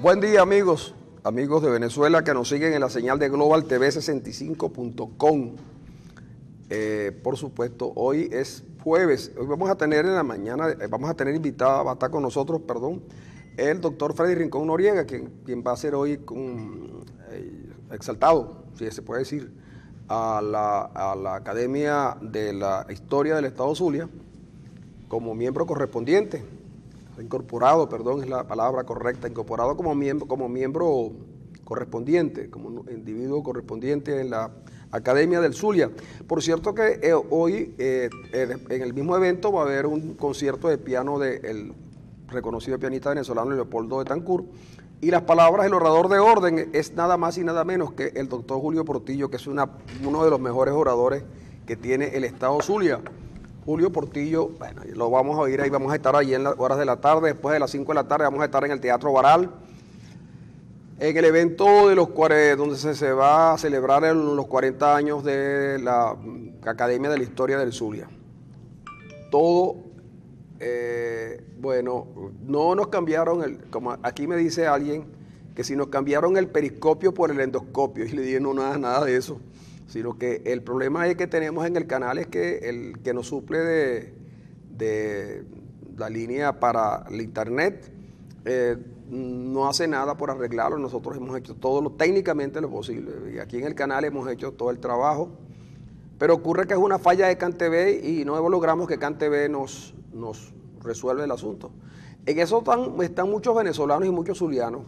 Buen día, amigos de Venezuela que nos siguen en la señal de Global TV 65.com. Por supuesto, hoy es jueves. Hoy vamos a tener en la mañana, invitada, va a estar con nosotros, el doctor Freddy Rincón Noriega, quien va a ser hoy exaltado, si se puede decir, a la Academia de la Historia del Estado Zulia como miembro correspondiente. Incorporado, es la palabra correcta, incorporado como miembro correspondiente, como individuo correspondiente en la Academia del Zulia. Por cierto que hoy en el mismo evento va a haber un concierto de piano del reconocido pianista venezolano Leopoldo Betancourt, y las palabras del orador de orden es nada más y nada menos que el doctor Julio Portillo, que es uno de los mejores oradores que tiene el Estado Zulia. Julio Portillo, bueno, lo vamos a oír ahí, vamos a estar ahí en las horas de la tarde, después de las 5 de la tarde vamos a estar en el Teatro Baral, en el evento de donde se va a celebrar los 40 años de la Academia de la Historia del Zulia. Todo, bueno, no nos cambiaron, como aquí me dice alguien, que si nos cambiaron el periscopio por el endoscopio, y le dije no, nada de eso. Sino que el problema que tenemos en el canal es que el que nos suple de la línea para el internet no hace nada por arreglarlo. Nosotros hemos hecho técnicamente lo posible, y aquí en el canal hemos hecho todo el trabajo, pero ocurre que es una falla de CanTV y no logramos que CanTV nos resuelva el asunto. En eso están muchos venezolanos y muchos zulianos.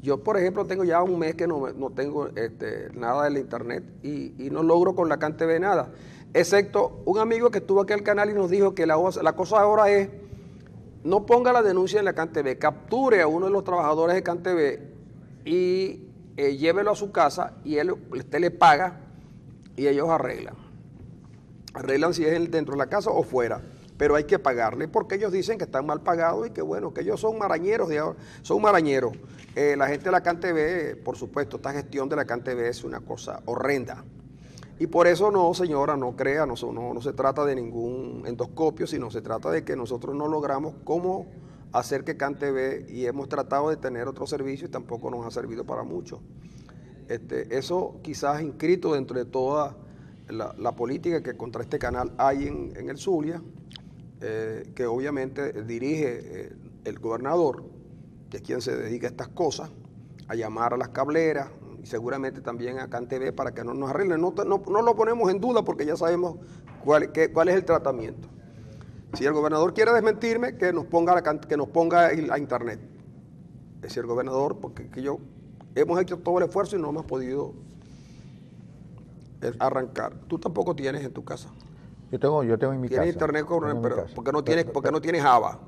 Yo, por ejemplo, tengo ya un mes que no tengo nada del internet y no logro con la CanTV nada, excepto un amigo que estuvo aquí al canal y nos dijo que la cosa ahora es, no ponga la denuncia en la CanTV, capture a uno de los trabajadores de CanTV y llévelo a su casa y usted le paga y ellos arreglan si es dentro de la casa o fuera. Pero hay que pagarle porque ellos dicen que están mal pagados y que bueno, que ellos son marañeros la gente de la CanTV, por supuesto, esta gestión de la CanTV es una cosa horrenda. Y por eso no, señora, no crea, no se trata de ningún endoscopio, sino se trata de que nosotros no logramos cómo hacer que CanTV, y hemos tratado de tener otro servicio y tampoco nos ha servido para mucho. Eso quizás inscrito dentro de toda la política que contra este canal hay en el Zulia, que obviamente dirige el gobernador, que es quien se dedica a estas cosas, a llamar a las cableras y seguramente también a CanTV para que no nos arreglen. No lo ponemos en duda porque ya sabemos cuál es el tratamiento. Si el gobernador quiere desmentirme, que nos ponga a internet. Es decir, el gobernador, porque hemos hecho todo el esfuerzo y no hemos podido arrancar. Tú tampoco tienes en tu casa. Yo tengo en mi casa. ¿Tienes internet? Pero, ¿por qué no tienes Java?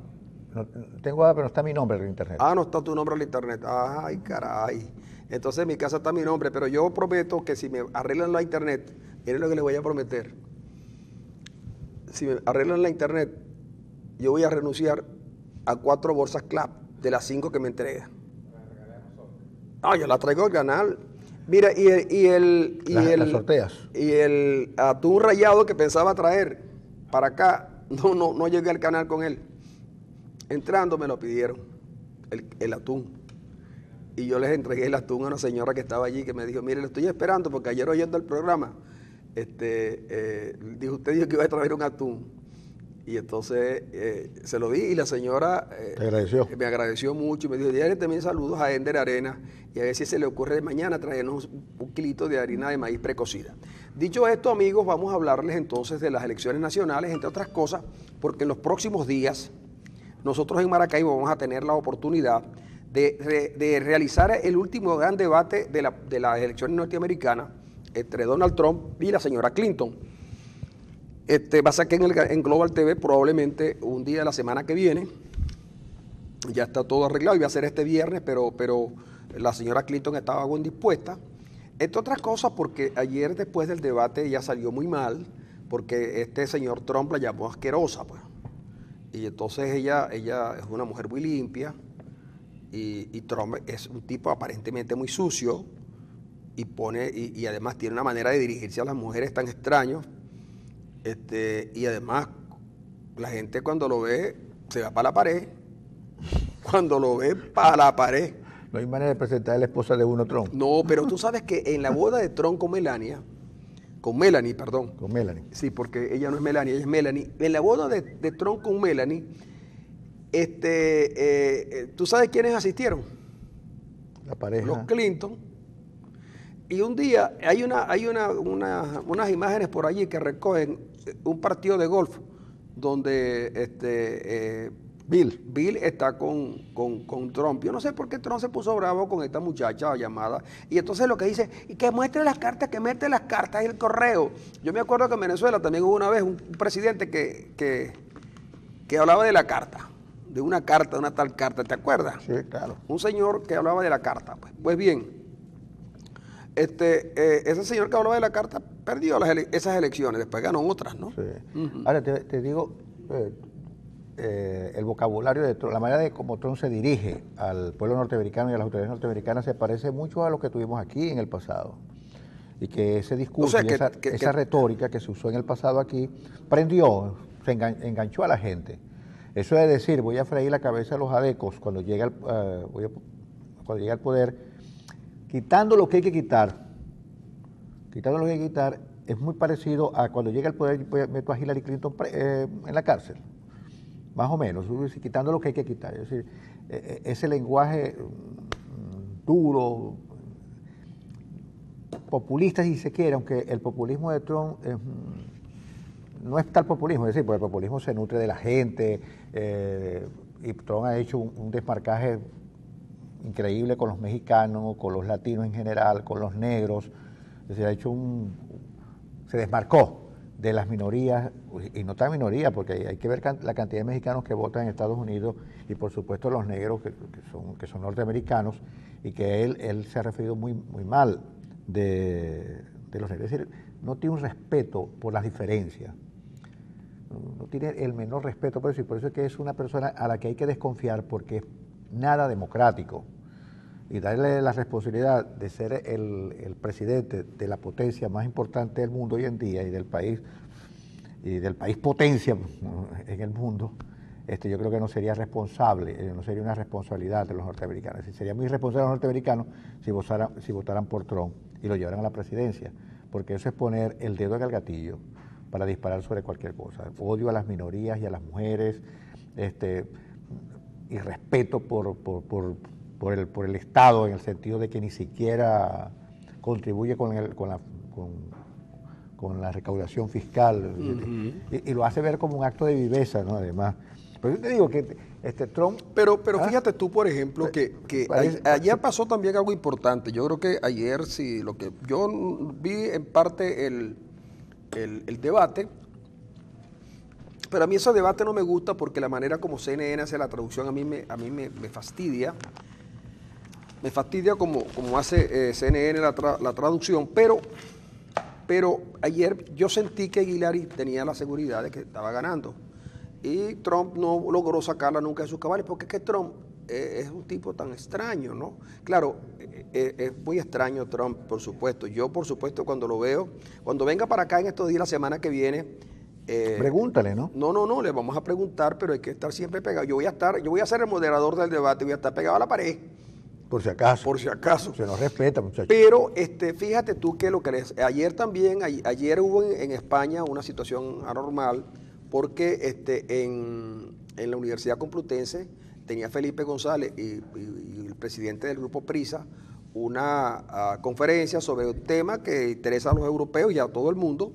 No, tengo Java, pero no está mi nombre en el internet. Ah, no está tu nombre en el internet. Ay, caray. Entonces en mi casa está mi nombre, pero yo prometo que si me arreglan la internet, miren lo que les voy a prometer. Si me arreglan la internet, yo voy a renunciar a 4 bolsas CLAP de las 5 que me entregan. No, yo la traigo al canal. Mira, las sorteas. Y el atún rallado que pensaba traer para acá, no llegué al canal con él. Entrando me lo pidieron, el atún. Y yo les entregué el atún a una señora que estaba allí, que me dijo, mire, lo estoy esperando porque ayer oyendo el programa, usted dijo que iba a traer un atún. Y entonces se lo di y la señora me agradeció mucho y me dijo, dígale también saludos a Ender Arena y a ver si se le ocurre mañana traernos un kilito de harina de maíz precocida. Dicho esto, amigos, vamos a hablarles entonces de las elecciones nacionales, entre otras cosas, porque en los próximos días nosotros en Maracaibo vamos a tener la oportunidad de realizar el último gran debate de las elecciones norteamericanas entre Donald Trump y la señora Clinton. Va a ser aquí en Global TV probablemente un día de la semana que viene. Ya está todo arreglado, iba a ser este viernes, pero la señora Clinton estaba algo indispuesta. Entre otras cosas porque ayer después del debate ella salió muy mal, porque este señor Trump la llamó asquerosa, pues. Y entonces ella es una mujer muy limpia y Trump es un tipo aparentemente muy sucio y además tiene una manera de dirigirse a las mujeres tan extraños. Y además la gente cuando lo ve se va para la pared, cuando lo ve para la pared. No hay manera de presentar a la esposa de uno Trump. No, pero tú sabes que en la boda de Trump con Melanie, perdón. Con Melanie. Sí, porque ella no es Melania, ella es Melanie. En la boda de Trump con Melanie, ¿tú sabes quiénes asistieron? La pareja. Los Clinton. Y un día hay unas imágenes por allí que recogen un partido de golf donde Bill está con Trump. Yo no sé por qué Trump se puso bravo con esta muchacha llamada. Y entonces lo que dice, y que muestre las cartas, y el correo. Yo me acuerdo que en Venezuela también hubo una vez un presidente que hablaba de la carta, de una tal carta, ¿te acuerdas? Sí, claro. Un señor que hablaba de la carta. Pues bien, ese señor que hablaba de la carta perdió esas elecciones, después ganó otras, ¿no? Sí. Ahora te digo, el vocabulario de Trump, la manera de cómo Trump se dirige al pueblo norteamericano y a las autoridades norteamericanas se parece mucho a lo que tuvimos aquí en el pasado. Y que ese discurso, esa retórica que se usó en el pasado aquí, prendió, enganchó a la gente. Eso de decir, voy a freír la cabeza a los adecos cuando llegue al poder, quitando lo que hay que quitar, es muy parecido a cuando llega al poder y meto a Hillary Clinton en la cárcel. Más o menos, quitando lo que hay que quitar. Es decir, ese lenguaje duro, populista si se quiere, aunque el populismo de Trump no es tal populismo, es decir, porque el populismo se nutre de la gente, y Trump ha hecho un desmarcaje increíble con los mexicanos, con los latinos en general, con los negros, es decir, se desmarcó de las minorías, y no tan minoría, porque hay que ver la cantidad de mexicanos que votan en Estados Unidos y por supuesto los negros que son norteamericanos, y que él se ha referido muy mal de los negros. Es decir, no tiene un respeto por las diferencias, no tiene el menor respeto por eso, y por eso es que es una persona a la que hay que desconfiar, porque es nada democrático. Y darle la responsabilidad de ser el presidente de la potencia más importante del mundo hoy en día y del país potencia en el mundo, yo creo que no sería responsable, no sería una responsabilidad de los norteamericanos. Sería muy irresponsable de los norteamericanos si votaran por Trump y lo llevaran a la presidencia, porque eso es poner el dedo en el gatillo para disparar sobre cualquier cosa. Odio a las minorías y a las mujeres, y respeto por el Estado, en el sentido de que ni siquiera contribuye con la recaudación fiscal, y lo hace ver como un acto de viveza, ¿no? Además. Pero yo te digo que Trump... Pero fíjate tú, por ejemplo, que ayer pasó también algo importante. Yo creo que ayer, sí, lo que yo vi en parte el debate, pero a mí ese debate no me gusta porque la manera como CNN hace la traducción a mí me fastidia. Me fastidia como hace CNN la traducción, pero ayer yo sentí que Hillary tenía la seguridad de que estaba ganando. Y Trump no logró sacarla nunca de sus cabales, porque es que Trump es un tipo tan extraño, ¿no? Claro, es muy extraño Trump, por supuesto. Yo, por supuesto, cuando lo veo, cuando venga para acá en estos días, la semana que viene... pregúntale, ¿no? No, le vamos a preguntar, pero hay que estar siempre pegado. Yo voy a ser el moderador del debate, voy a estar pegado a la pared. Por si acaso. Por si acaso. Se nos respeta, muchachos. Pero fíjate tú que ayer también, ayer hubo en España una situación anormal, porque en la Universidad Complutense tenía Felipe González y el presidente del grupo Prisa una conferencia sobre un tema que interesa a los europeos y a todo el mundo.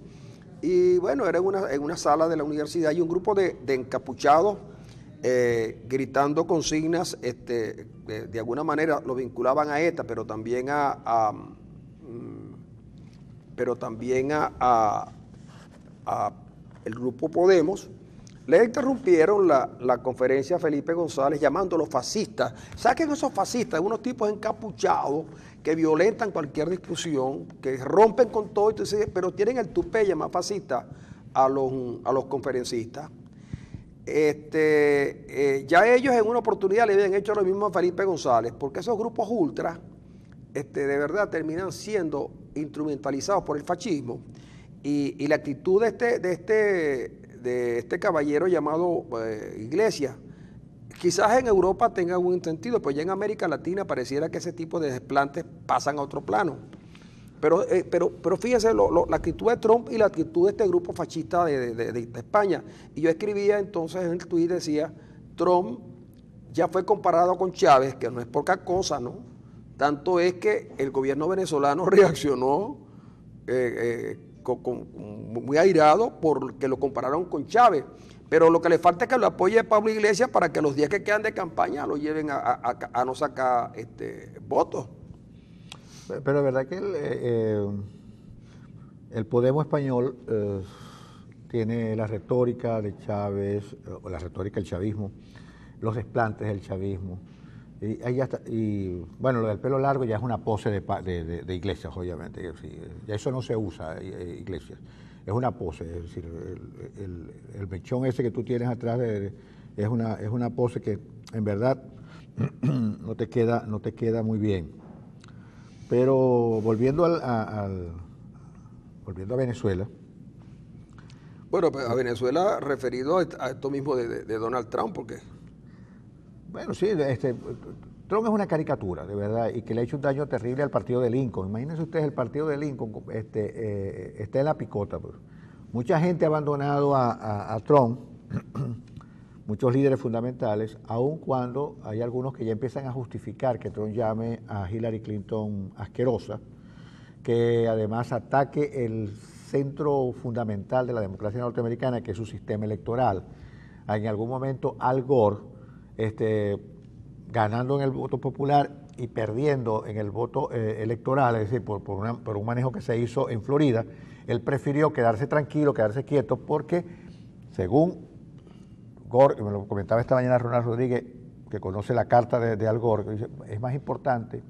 Y bueno, era en una sala de la universidad y un grupo de encapuchados gritando consignas, de alguna manera lo vinculaban a ETA, pero también a el grupo Podemos. Le interrumpieron la conferencia a Felipe González llamándolos fascistas. Saquen esos fascistas, unos tipos encapuchados que violentan cualquier discusión, que rompen con todo, pero tienen el tupé llamar fascista a los conferencistas. Ya ellos en una oportunidad le habían hecho lo mismo a Felipe González, porque esos grupos ultras de verdad terminan siendo instrumentalizados por el fascismo, y la actitud de este caballero llamado Iglesias, Quizás en Europa tenga algún sentido, pero ya en América Latina pareciera que ese tipo de desplantes pasan a otro plano. Pero fíjese la actitud de Trump y la actitud de este grupo fascista de España. Y yo escribía entonces en el tuit, decía, Trump ya fue comparado con Chávez, que no es poca cosa, ¿no? Tanto es que el gobierno venezolano reaccionó muy airado porque lo compararon con Chávez. Pero lo que le falta es que lo apoye Pablo Iglesias para que los días que quedan de campaña lo lleven a no sacar votos. Pero es verdad que el Podemos español tiene la retórica de Chávez, o la retórica del chavismo, los desplantes del chavismo. Y, ahí ya está, y bueno, lo del pelo largo ya es una pose de Iglesias, obviamente. Ya eso no se usa, Iglesias. Es una pose, es decir, el mechón ese que tú tienes atrás es una pose que en verdad no te queda muy bien. Pero volviendo volviendo a Venezuela. Bueno, pues a Venezuela referido a esto mismo de Donald Trump, porque... Bueno, sí, Trump es una caricatura, de verdad, y que le ha hecho un daño terrible al partido de Lincoln. Imagínense ustedes, el partido de Lincoln está en la picota. Pues. Mucha gente ha abandonado a Trump, muchos líderes fundamentales, aun cuando hay algunos que ya empiezan a justificar que Trump llame a Hillary Clinton asquerosa, que además ataque el centro fundamental de la democracia norteamericana, que es su sistema electoral. En algún momento Al Gore, ganando en el voto popular y perdiendo en el voto electoral, es decir, por un manejo que se hizo en Florida, él prefirió quedarse tranquilo, quedarse quieto, porque según Gore, y me lo comentaba esta mañana Ronald Rodríguez, que conoce la carta de Al Gore, que dice, es más importante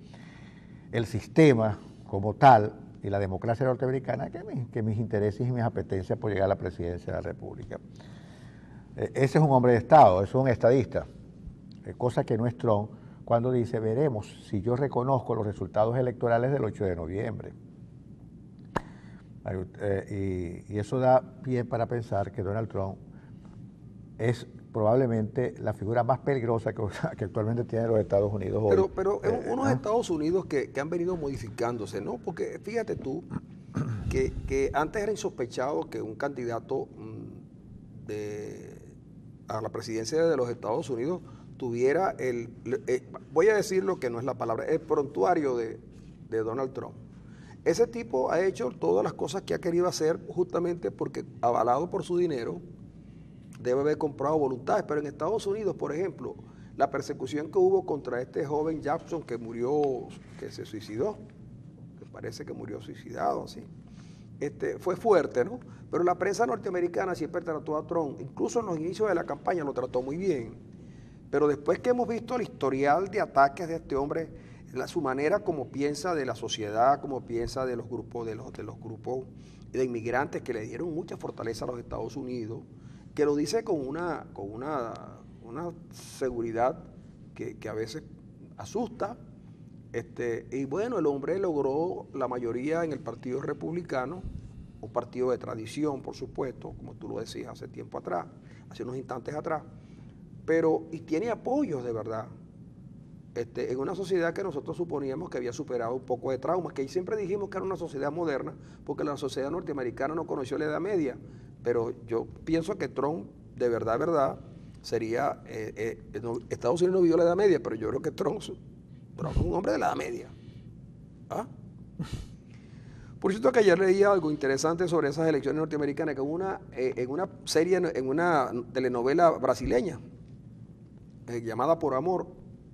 el sistema como tal y la democracia norteamericana que mis intereses y mis apetencias por llegar a la presidencia de la República. Ese es un hombre de Estado, es un estadista. Cosa que no es Trump, cuando dice, veremos si yo reconozco los resultados electorales del 8 de noviembre. Y eso da pie para pensar que Donald Trump es probablemente la figura más peligrosa que actualmente tiene los Estados Unidos hoy. Pero unos Estados Unidos que han venido modificándose, ¿no? Porque fíjate tú que antes era insospechado que un candidato a la presidencia de los Estados Unidos tuviera voy a decir lo que no es la palabra, el prontuario de Donald Trump. Ese tipo ha hecho todas las cosas que ha querido hacer justamente porque, avalado por su dinero, debe haber comprado voluntades. Pero en Estados Unidos, por ejemplo, la persecución que hubo contra este joven Jackson que murió, que se suicidó, que parece que murió suicidado, así, fue fuerte, ¿no? Pero la prensa norteamericana siempre trató a Trump, incluso en los inicios de la campaña lo trató muy bien. Pero después que hemos visto el historial de ataques de este hombre, su manera como piensa de la sociedad, como piensa de los grupos de los grupos de inmigrantes que le dieron mucha fortaleza a los Estados Unidos, que lo dice con una seguridad que a veces asusta. Y bueno, el hombre logró la mayoría en el Partido Republicano, un partido de tradición, por supuesto, como tú lo decías hace tiempo atrás, hace unos instantes atrás, y tiene apoyos de verdad, en una sociedad que nosotros suponíamos que había superado un poco de traumas, que siempre dijimos que era una sociedad moderna, porque la sociedad norteamericana no conoció la Edad Media, pero yo pienso que Trump, de verdad, sería, Estados Unidos no vivió la Edad Media, pero yo creo que Trump es un hombre de la Edad Media. ¿Ah? Por cierto que ayer leía algo interesante sobre esas elecciones norteamericanas, que en una serie, en una telenovela brasileña, llamada Por Amor,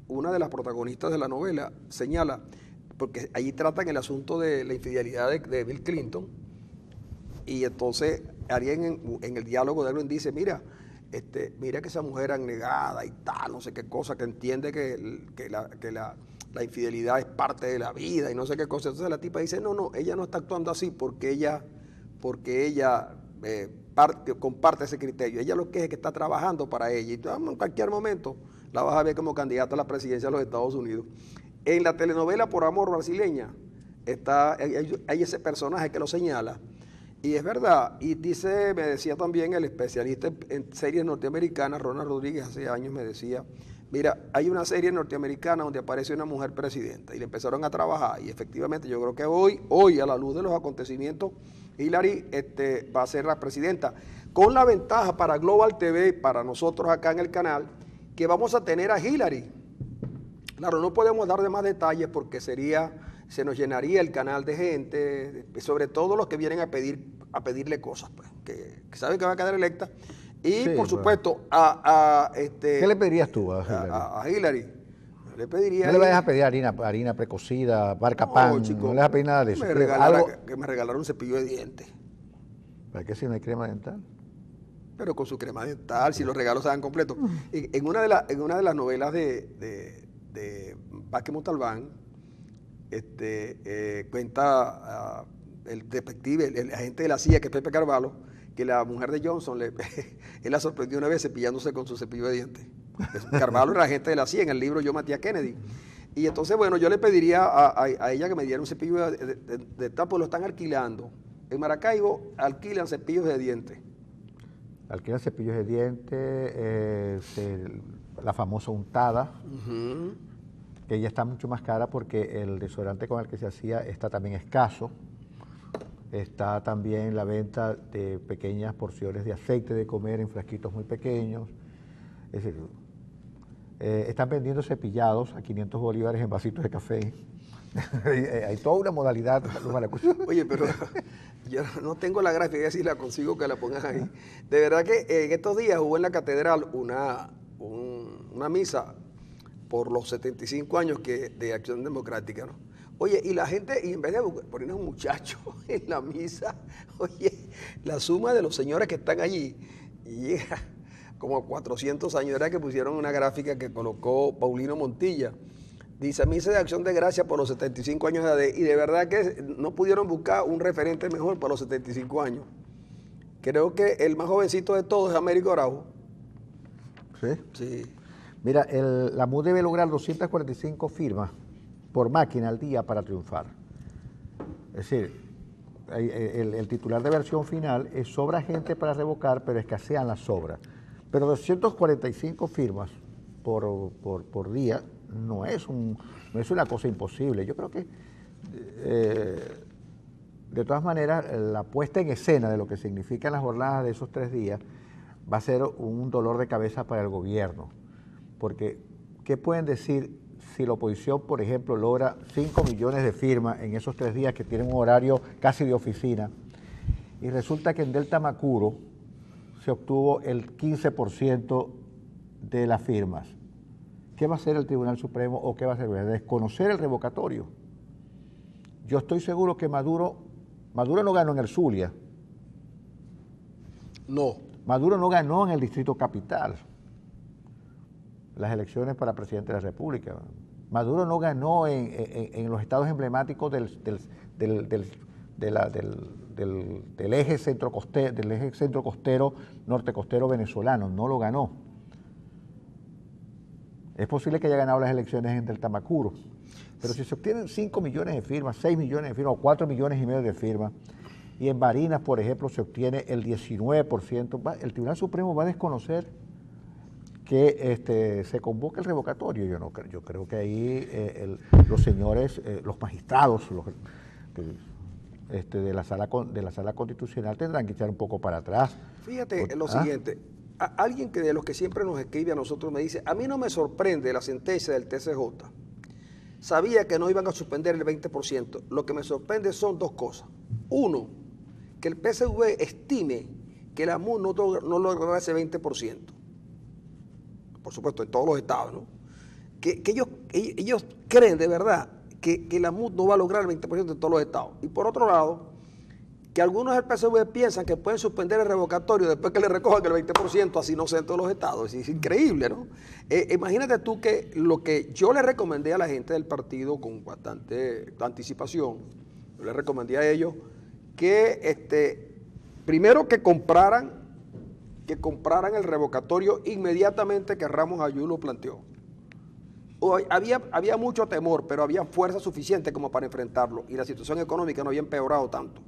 una de las protagonistas de la novela señala, porque allí tratan el asunto de la infidelidad de Bill Clinton, y entonces alguien en el diálogo de alguien dice, mira que esa mujer anegada y tal, no sé qué cosa, que entiende que la infidelidad es parte de la vida y no sé qué cosa. Entonces la tipa dice, no, ella no está actuando así porque ella comparte ese criterio. Ella lo que es que está trabajando para ella. Y en cualquier momento la vas a ver como candidata a la presidencia de los Estados Unidos. En la telenovela Por Amor brasileña hay ese personaje que lo señala Y es verdad, y me decía también el especialista en series norteamericanas, Ronald Rodríguez, hace años me decía, mira, hay una serie norteamericana donde aparece una mujer presidenta y le empezaron a trabajar y efectivamente yo creo que hoy a la luz de los acontecimientos, Hillary va a ser la presidenta, con la ventaja para Global TV, para nosotros acá en el canal, que vamos a tener a Hillary. Claro, no podemos dar de más detalles porque se nos llenaría el canal de gente, sobre todo los que vienen a pedirle cosas, pues, que saben que va a quedar electa. Y Sí, por supuesto, ¿qué le pedirías tú a Hillary? A Hillary? Le pediría. No le vayas a pedir harina precocida, barca No, pan, chico, no le vas a pedir nada de eso. que me regalara un cepillo de dientes. ¿Para qué si no hay crema dental? Pero con su crema dental, si los regalos se dan completos. En una de las novelas de Vázquez Montalbán, cuenta el detective, el agente de la CIA, que es Pepe Carvalho, que la mujer de Johnson, él la sorprendió una vez cepillándose con su cepillo de dientes. Carvalho era agente de la CIA, en el libro Yo maté a Kennedy. Y entonces, bueno, yo le pediría a ella que me diera un cepillo de tal, pues lo están alquilando. En Maracaibo alquilan cepillos de dientes. Alquilan cepillos de dientes, la famosa untada, que ya está mucho más cara porque el desodorante con el que se hacía está también escaso. Está también la venta de pequeñas porciones de aceite de comer en frasquitos muy pequeños. Es decir, están vendiendo cepillados a 500 bolívares en vasitos de café. Hay toda una modalidad. Oye, pero yo no tengo la gráfica, si la consigo que la pongas ahí. De verdad que en estos días hubo en la catedral una misa por los 75 años de Acción Democrática, ¿no? Oye, y la gente, y en vez de poner a un muchacho en la misa, oye, la suma de los señores que están allí llega como a 400 años. Era que pusieron una gráfica que colocó Paulino Montilla. Dice, misa de acción de gracia por los 75 años de edad. Y de verdad que no pudieron buscar un referente mejor para los 75 años. Creo que el más jovencito de todos es Américo Araujo. ¿Sí? Sí. Mira, la MUD debe lograr 245 firmas por máquina al día para triunfar. Es decir, el titular de versión final es sobra gente para revocar, pero escasean las sobras. Pero 245 firmas por día no es una cosa imposible. Yo creo que, de todas maneras, la puesta en escena de lo que significan las jornadas de esos 3 días va a ser un dolor de cabeza para el gobierno. Porque, ¿qué pueden decir si la oposición, por ejemplo, logra 5 millones de firmas en esos 3 días que tienen un horario casi de oficina? Y resulta que en Delta Macuro se obtuvo el 15% de las firmas. ¿Qué va a hacer el Tribunal Supremo o qué va a hacer? Desconocer el revocatorio. Yo estoy seguro que Maduro no ganó en el Zulia. No. Maduro no ganó en el Distrito Capital las elecciones para presidente de la República. Maduro no ganó en los estados emblemáticos del eje centro costero, norte costero venezolano. No lo ganó. Es posible que haya ganado las elecciones en Delta Macuro, pero si se obtienen 5 millones de firmas, 6 millones de firmas o 4 millones y medio de firmas, y en Barinas, por ejemplo, se obtiene el 19%, el Tribunal Supremo va a desconocer que se convoque el revocatorio. Yo creo que ahí los señores, los magistrados de la sala constitucional tendrán que echar un poco para atrás. Fíjate lo siguiente, alguien de los que siempre nos escribe a nosotros me dice, a mí no me sorprende la sentencia del TCJ, sabía que no iban a suspender el 20%, lo que me sorprende son 2 cosas. Uno, que el PSV estime que la MUD no logrará ese 20%. Por supuesto, en todos los estados, ¿no? Que ellos creen de verdad que la MUD no va a lograr el 20% en todos los estados. Y por otro lado, que algunos del PSV piensan que pueden suspender el revocatorio después que le recojan el 20%, así no sea en todos los estados. Es increíble, ¿no? Imagínate tú que lo que yo le recomendé a la gente del partido con bastante anticipación, yo le recomendé a ellos que primero que compraran el revocatorio inmediatamente que Ramos Ayú lo planteó. Había mucho temor, pero había fuerza suficiente como para enfrentarlo y la situación económica no había empeorado tanto.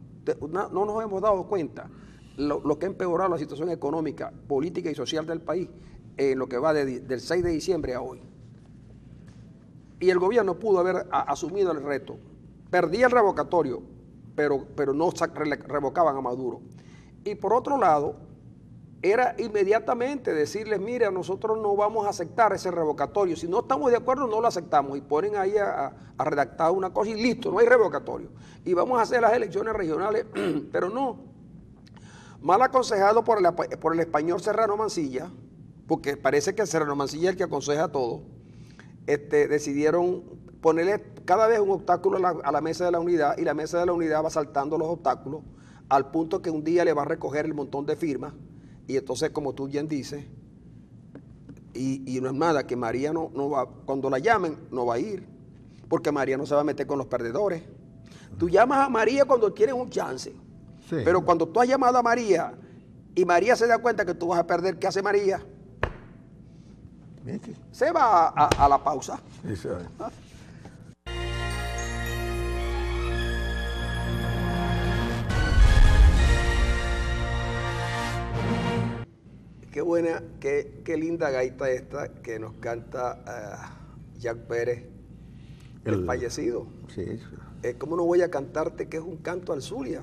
no nos hemos dado cuenta lo que ha empeorado la situación económica, política y social del país en lo que va del 6 de diciembre a hoy. Y el gobierno pudo haber asumido el reto. Perdía el revocatorio, pero no revocaban a Maduro. Y por otro lado, era inmediatamente decirles, mire, nosotros no vamos a aceptar ese revocatorio. Si no estamos de acuerdo, no lo aceptamos. Y ponen ahí a redactar una cosa y listo, no hay revocatorio. Y vamos a hacer las elecciones regionales, pero no. Mal aconsejado por el español Serrano Mansilla, porque parece que Serrano Mansilla es el que aconseja todo, decidieron ponerle cada vez un obstáculo a la mesa de la unidad, y la mesa de la unidad va saltando los obstáculos al punto que un día le va a recoger el montón de firmas, y entonces, como tú bien dices, y no es nada, que María no va, cuando la llamen, no va a ir, porque María no se va a meter con los perdedores. Tú llamas a María cuando tienes un chance, sí. Pero cuando tú has llamado a María y María se da cuenta que tú vas a perder, ¿qué hace María? Se va a la pausa. Sí, qué buena, qué linda gaita esta que nos canta Jack Pérez, el fallecido. Sí. ¿Cómo no voy a cantarte que es un canto al Zulia?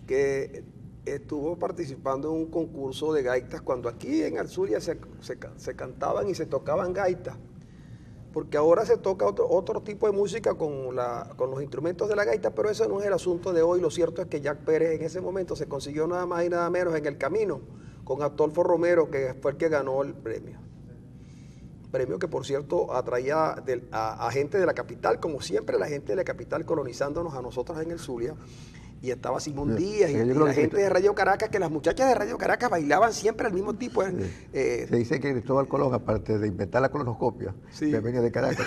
Que estuvo participando en un concurso de gaitas cuando aquí en Alzulia se cantaban y se tocaban gaitas, porque ahora se toca otro tipo de música con los instrumentos de la gaita, pero ese no es el asunto de hoy. Lo cierto es que Jack Pérez en ese momento se consiguió nada más y nada menos en el camino con Astolfo Romero, que fue el que ganó el premio. Premio que, por cierto, atraía a gente de la capital, como siempre la gente de la capital colonizándonos a nosotros en el Zulia. Y estaba Simón Díaz y la gente de Radio Caracas, que las muchachas de Radio Caracas bailaban siempre al mismo tipo. Se dice que Cristóbal Colón, aparte de inventar la colonoscopia, sí, venía de Caracas.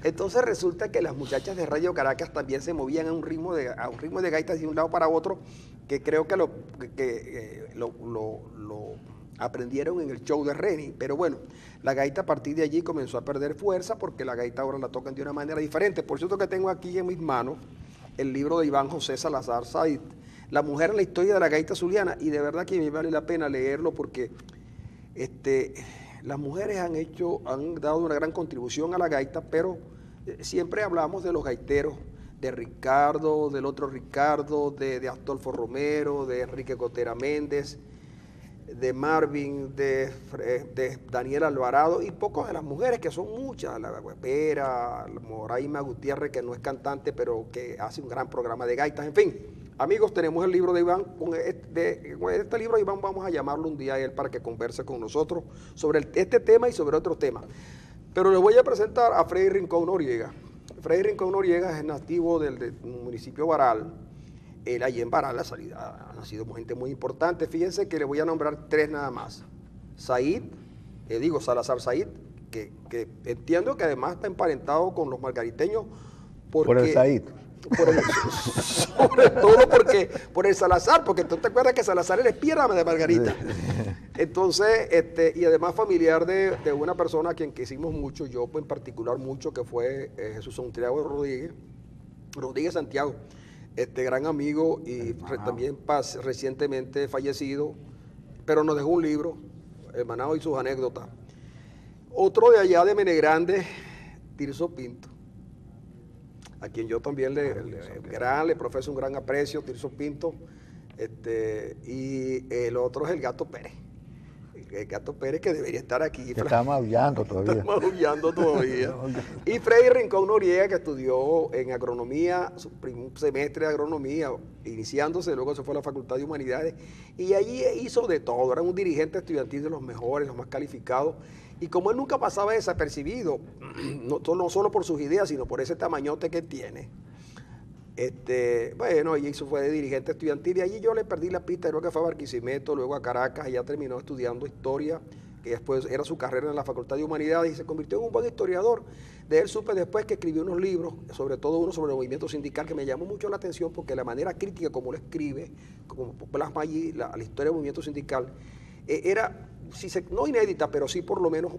Entonces resulta que las muchachas de Radio Caracas también se movían a un ritmo de gaitas de un lado para otro, que creo que lo aprendieron en el show de Reni. Pero bueno, la gaita a partir de allí comenzó a perder fuerza, porque la gaita ahora la tocan de una manera diferente. Por cierto que tengo aquí en mis manos el libro de Iván José Salazar Said, La mujer en la historia de la gaita zuliana, y de verdad que me vale la pena leerlo, porque las mujeres han dado una gran contribución a la gaita, pero siempre hablamos de los gaiteros, de Ricardo, del otro Ricardo, de Astolfo Romero, de Enrique Cotera Méndez, de Marvin, de Daniel Alvarado, y pocos de las mujeres, que son muchas, la Huepera, Moraima Gutiérrez, que no es cantante, pero que hace un gran programa de gaitas. En fin, amigos, tenemos el libro de Iván. Con este libro, Iván, vamos a llamarlo un día a él para que converse con nosotros sobre este tema y sobre otros temas. Pero les voy a presentar a Freddy Rincón Noriega. Freddy Rincón Noriega es nativo del municipio Baral. Él allí en Baral ha nacido gente muy importante. Fíjense que le voy a nombrar tres nada más. Said, Salazar Said, que entiendo que además está emparentado con los margariteños. Por el Said. Sobre todo por el Salazar, porque tú te acuerdas que Salazar era espía de Margarita. Entonces, y además familiar de una persona a quien quisimos mucho, yo en particular mucho, que fue Jesús Santiago Rodríguez Santiago. Gran amigo y también recientemente fallecido, pero nos dejó un libro, Hermanado y sus anécdotas. Otro de allá de Menegrande, Tirso Pinto, a quien yo también le profeso un gran aprecio, Tirso Pinto, y el otro es el Gato Pérez. El Gato Pérez, que debería estar aquí. Está maullando todavía. Está maullando todavía. Y Freddy Rincón Noriega, que estudió en agronomía, un semestre de agronomía, iniciándose, luego se fue a la Facultad de Humanidades, y allí hizo de todo. Era un dirigente estudiantil de los mejores, los más calificados, y como él nunca pasaba desapercibido, no solo por sus ideas, sino por ese tamañote que tiene, bueno, ella fue de dirigente estudiantil, y allí yo le perdí la pista. Creo que fue a Barquisimeto, luego a Caracas, y ya terminó estudiando historia, que después era su carrera en la Facultad de Humanidades, y se convirtió en un buen historiador. De él supe después que escribió unos libros, sobre todo uno sobre el movimiento sindical, que me llamó mucho la atención, porque la manera crítica como lo escribe, como plasma allí la historia del movimiento sindical, era, no inédita, pero sí por lo menos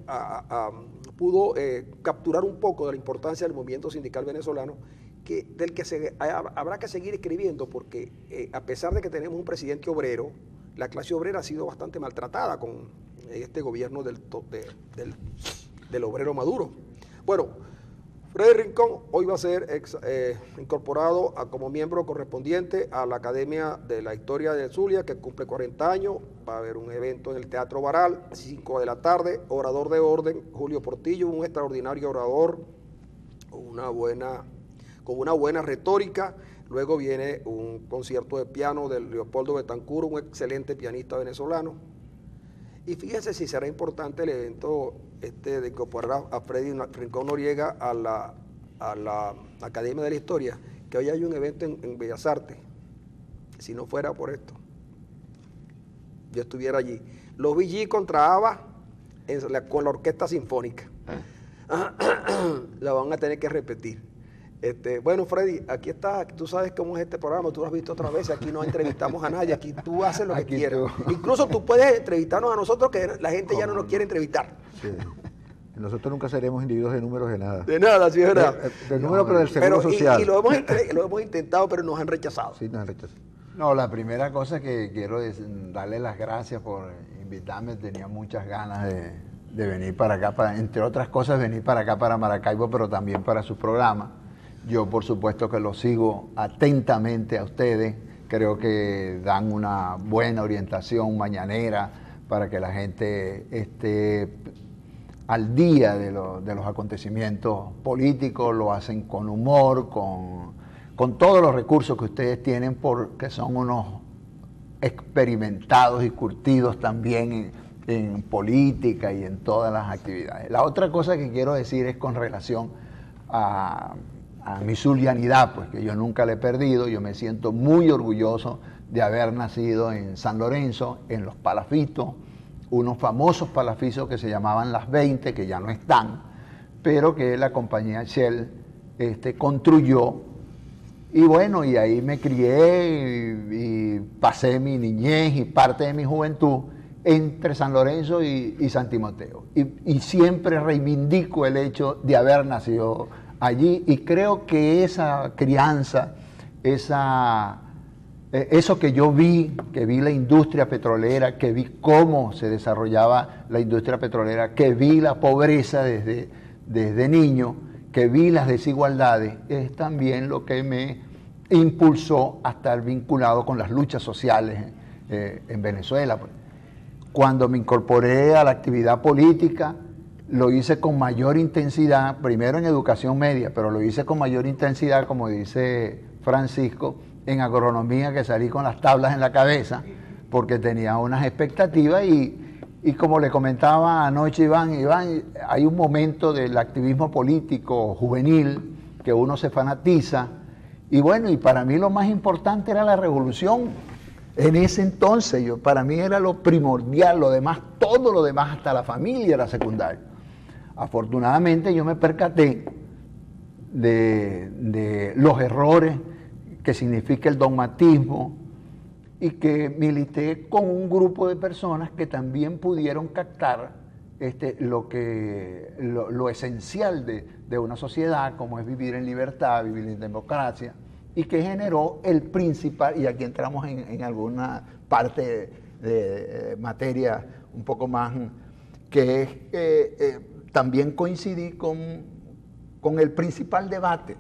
pudo capturar un poco de la importancia del movimiento sindical venezolano, del que habrá que seguir escribiendo, porque a pesar de que tenemos un presidente obrero, la clase obrera ha sido bastante maltratada con este gobierno del obrero Maduro. Bueno, Freddy Rincón hoy va a ser incorporado como miembro correspondiente a la Academia de la Historia de Zulia, que cumple 40 años. Va a haber un evento en el Teatro Baral, 5 de la tarde, orador de orden, Julio Portillo, un extraordinario orador, con una buena retórica. Luego viene un concierto de piano de Leopoldo Betancur, un excelente pianista venezolano. Y fíjense si será importante el evento de incorporar a Freddy Rincón Noriega a la Academia de la Historia, que hoy hay un evento en Bellas Artes. Si no fuera por esto, yo estuviera allí. Los VG contra ABBA con la Orquesta Sinfónica. La van a tener que repetir. Bueno, Freddy, aquí está, tú sabes cómo es este programa, tú lo has visto otra vez, aquí no entrevistamos a nadie, aquí tú haces lo que quieras. Incluso tú puedes entrevistarnos a nosotros, que la gente ya no nos quiere entrevistar. Sí. Nosotros nunca seremos individuos de números de nada. De nada, sí, es verdad. De número, pero del seguro social. Y lo hemos intentado, pero nos han rechazado. Sí, nos han rechazado. No, la primera cosa que quiero es darle las gracias por invitarme. Tenía muchas ganas de venir para acá, entre otras cosas, venir para acá, para Maracaibo, pero también para su programa. Yo, por supuesto, que lo sigo atentamente a ustedes. Creo que dan una buena orientación mañanera para que la gente esté al día de los acontecimientos políticos. Lo hacen con humor, con todos los recursos que ustedes tienen, porque son unos experimentados y curtidos también en política y en todas las actividades. La otra cosa que quiero decir es con relación a mi zulianidad, pues que yo nunca la he perdido. Yo me siento muy orgulloso de haber nacido en San Lorenzo, en los Palafitos, unos famosos palafitos que se llamaban Las 20, que ya no están, pero que la compañía Shell construyó. Y bueno, y ahí me crié y pasé mi niñez y parte de mi juventud entre San Lorenzo y San Timoteo. Y siempre reivindico el hecho de haber nacido allí, y creo que esa crianza, eso que yo vi, que vi la industria petrolera, que vi cómo se desarrollaba la industria petrolera, que vi la pobreza desde niño, que vi las desigualdades, es también lo que me impulsó a estar vinculado con las luchas sociales en Venezuela. Cuando me incorporé a la actividad política, lo hice con mayor intensidad, primero en educación media, pero lo hice con mayor intensidad, como dice Francisco, en agronomía, que salí con las tablas en la cabeza, porque tenía unas expectativas y como le comentaba anoche Iván, hay un momento del activismo político juvenil que uno se fanatiza, y bueno, y para mí lo más importante era la revolución. En ese entonces, para mí era lo primordial, lo demás, todo lo demás, hasta la familia era secundario. Afortunadamente yo me percaté de los errores que significa el dogmatismo y que milité con un grupo de personas que también pudieron captar lo esencial de una sociedad, como es vivir en libertad, vivir en democracia, y que generó el principal, y aquí entramos en alguna parte de materia un poco más, que es también coincidí con el principal debate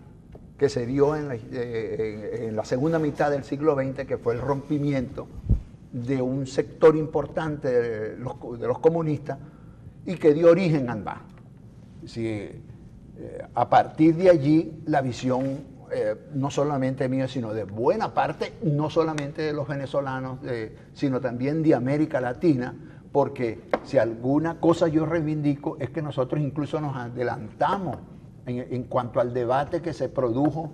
que se dio en la segunda mitad del siglo XX, que fue el rompimiento de un sector importante de los comunistas y que dio origen a ANBA. A partir de allí, la visión no solamente mía, sino de buena parte, no solamente de los venezolanos, sino también de América Latina, porque si alguna cosa yo reivindico es que nosotros incluso nos adelantamos en cuanto al debate que se produjo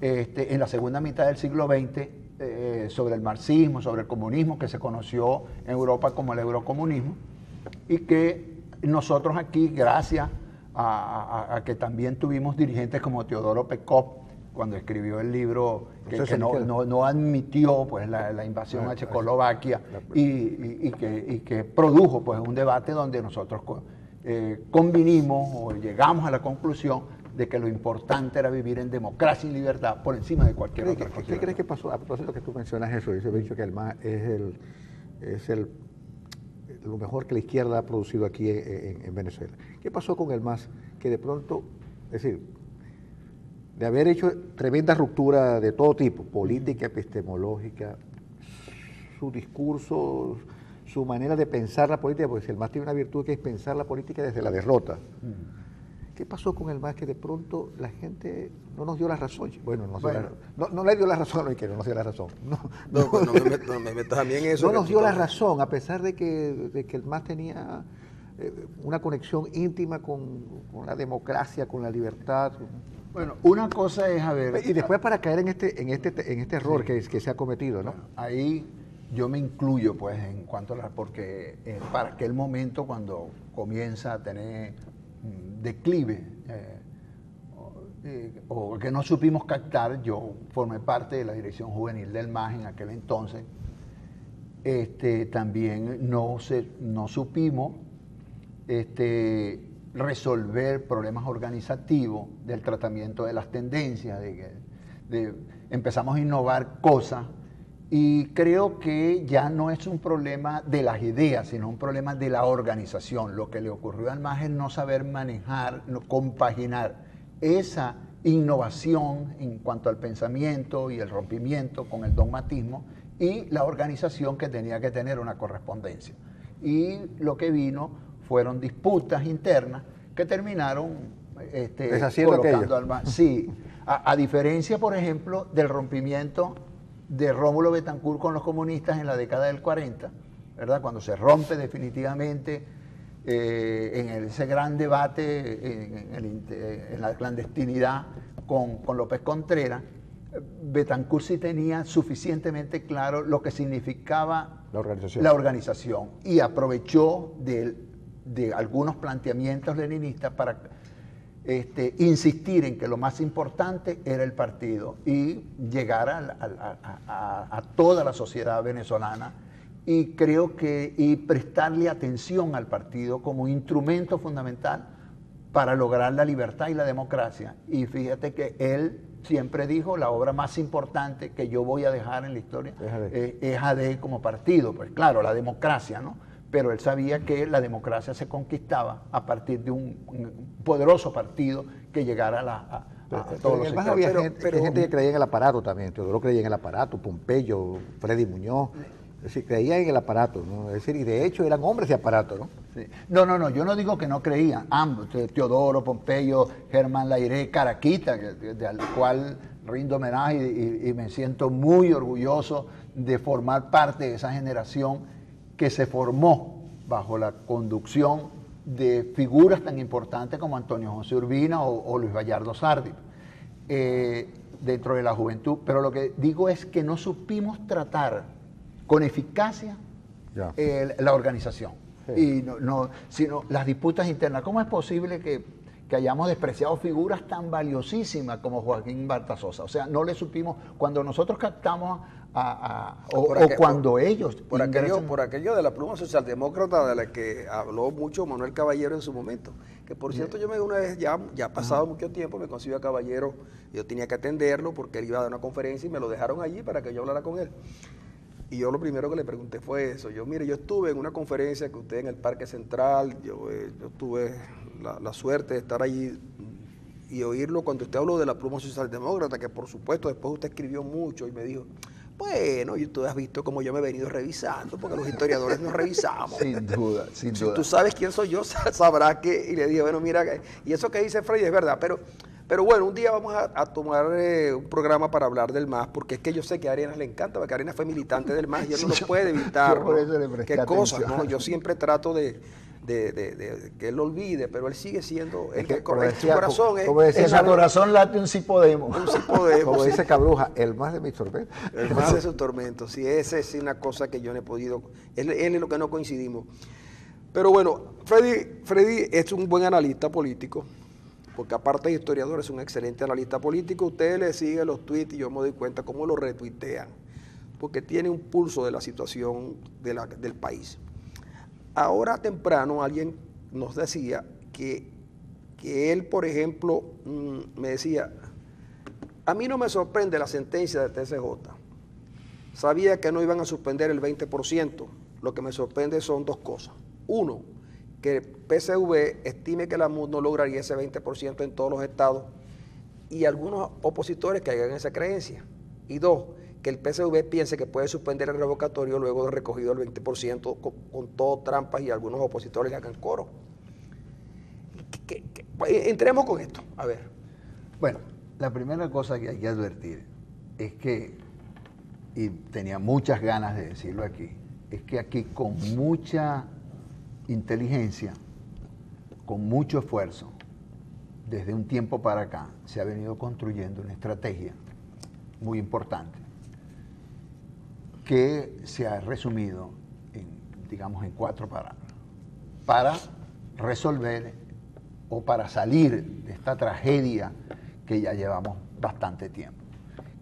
en la segunda mitad del siglo XX sobre el marxismo, sobre el comunismo, que se conoció en Europa como el eurocomunismo, y que nosotros aquí, gracias a que también tuvimos dirigentes como Teodoro Pekov, cuando escribió el libro que no admitió pues la invasión a Checoslovaquia y que produjo pues un debate donde nosotros convinimos o llegamos a la conclusión de que lo importante era vivir en democracia y libertad por encima de cualquier otra cosa. ¿Qué crees que pasó? A propósito que tú mencionas eso, dice dicho que el MAS es lo mejor que la izquierda ha producido aquí en Venezuela. ¿Qué pasó con el MAS? Que de pronto, es decir, de haber hecho tremenda ruptura de todo tipo, política, epistemológica, su discurso, su manera de pensar la política, porque si el MAS tiene una virtud que es pensar la política desde la derrota. ¿Qué pasó con el MAS? Que de pronto la gente no nos dio la razón. Bueno, no le dio la razón a Luis, que no nos dio la razón. No me metas a mí en eso. No nos dio la razón, a pesar de que el MAS tenía una conexión íntima con la democracia, con la libertad. Bueno, una cosa es, a ver... Y después para caer en este error que se ha cometido, ¿no? Bueno, ahí yo me incluyo, pues, en cuanto a porque para aquel momento, cuando comienza a tener declive, o que no supimos captar, yo formé parte de la dirección juvenil del MAS en aquel entonces, también no supimos resolver problemas organizativos del tratamiento de las tendencias, empezamos a innovar cosas, y creo que ya no es un problema de las ideas, sino un problema de la organización. Lo que le ocurrió al MAS es no saber manejar, no compaginar esa innovación en cuanto al pensamiento y el rompimiento con el dogmatismo y la organización que tenía que tener una correspondencia. Y lo que vino fueron disputas internas que terminaron colocando al MAS. Sí, a diferencia, por ejemplo, del rompimiento de Rómulo Betancourt con los comunistas en la década del 40, ¿verdad? Cuando se rompe definitivamente en ese gran debate en la clandestinidad con López Contreras, Betancourt sí tenía suficientemente claro lo que significaba la organización y aprovechó de algunos planteamientos leninistas para insistir en que lo más importante era el partido y llegar a toda la sociedad venezolana y creo que prestarle atención al partido como instrumento fundamental para lograr la libertad y la democracia. Y fíjate que él siempre dijo, la obra más importante que yo voy a dejar en la historia es AD como partido. Pues claro, la democracia, ¿no? Pero él sabía que la democracia se conquistaba a partir de un poderoso partido que llegara a todos los sectores. Había gente que creía en el aparato también. Teodoro creía en el aparato, Pompeyo, Freddy Muñoz, es decir, creía en el aparato, ¿no? Es decir, y de hecho eran hombres de aparato, ¿no? Sí. No, yo no digo que no creían. Ambos, Teodoro, Pompeyo, Germán Lairé, Caraquita, al cual rindo homenaje y me siento muy orgulloso de formar parte de esa generación que se formó bajo la conducción de figuras tan importantes como Antonio José Urbina o Luis Bayardo Sardi, dentro de la juventud. Pero lo que digo es que no supimos tratar con eficacia la organización, y sino las disputas internas. ¿Cómo es posible que hayamos despreciado figuras tan valiosísimas como Joaquín Baltasosa? O sea, no le supimos, cuando nosotros captamos cuando ellos... Por aquello de la pluma socialdemócrata de la que habló mucho Manuel Caballero en su momento. Que por cierto, yo una vez, ya ha pasado mucho tiempo, me consiguió a Caballero, yo tenía que atenderlo porque él iba a dar una conferencia y me lo dejaron allí para que yo hablara con él. Y yo lo primero que le pregunté fue eso. Mire, yo estuve en una conferencia que usted en el Parque Central, yo tuve la suerte de estar allí y oírlo cuando usted habló de la pluma socialdemócrata, que por supuesto después usted escribió mucho y me dijo, bueno, y tú has visto cómo yo me he venido revisando, porque los historiadores nos revisamos. Sin duda. Si tú sabes quién soy yo, sabrás que... Y le dije, bueno, mira, y eso que dice Freddy es verdad, pero bueno, un día vamos a tomar un programa para hablar del MAS, porque es que yo sé que a Arenas le encanta, porque Arenas fue militante del MAS y él no lo puede evitar. Por eso le presté Qué cosas, atención. ¿no? Yo siempre trato de que él lo olvide, pero él sigue siendo, Es que, su corazón es... como decía, En su corazón late un sí podemos. Un sí podemos, como sí. dice Cabruja, el MAS de mis tormentos. El MAS de su tormento, sí, esa es una cosa que yo no he podido, él es lo que no coincidimos. Pero bueno, Freddy es un buen analista político, porque aparte de historiador es un excelente analista político. Usted le sigue los tweets y yo me doy cuenta cómo lo retuitean, porque tiene un pulso de la situación del país. Ahora temprano alguien nos decía que que él, por ejemplo, me decía, a mí no me sorprende la sentencia del TCJ. Sabía que no iban a suspender el 20%. Lo que me sorprende son dos cosas. Uno, que el PSV estime que la MUD no lograría ese 20% en todos los estados y algunos opositores que hagan esa creencia. Y dos, que el PSV piense que puede suspender el revocatorio luego de recogido el 20% con todo trampas y algunos opositores le hagan coro. Entremos con esto, a ver. Bueno, la primera cosa que hay que advertir es que, y tenía muchas ganas de decirlo aquí, es que aquí con mucha inteligencia, con mucho esfuerzo, desde un tiempo para acá, se ha venido construyendo una estrategia muy importante que se ha resumido en, digamos, en 4 parámetros para resolver o para salir de esta tragedia que ya llevamos bastante tiempo.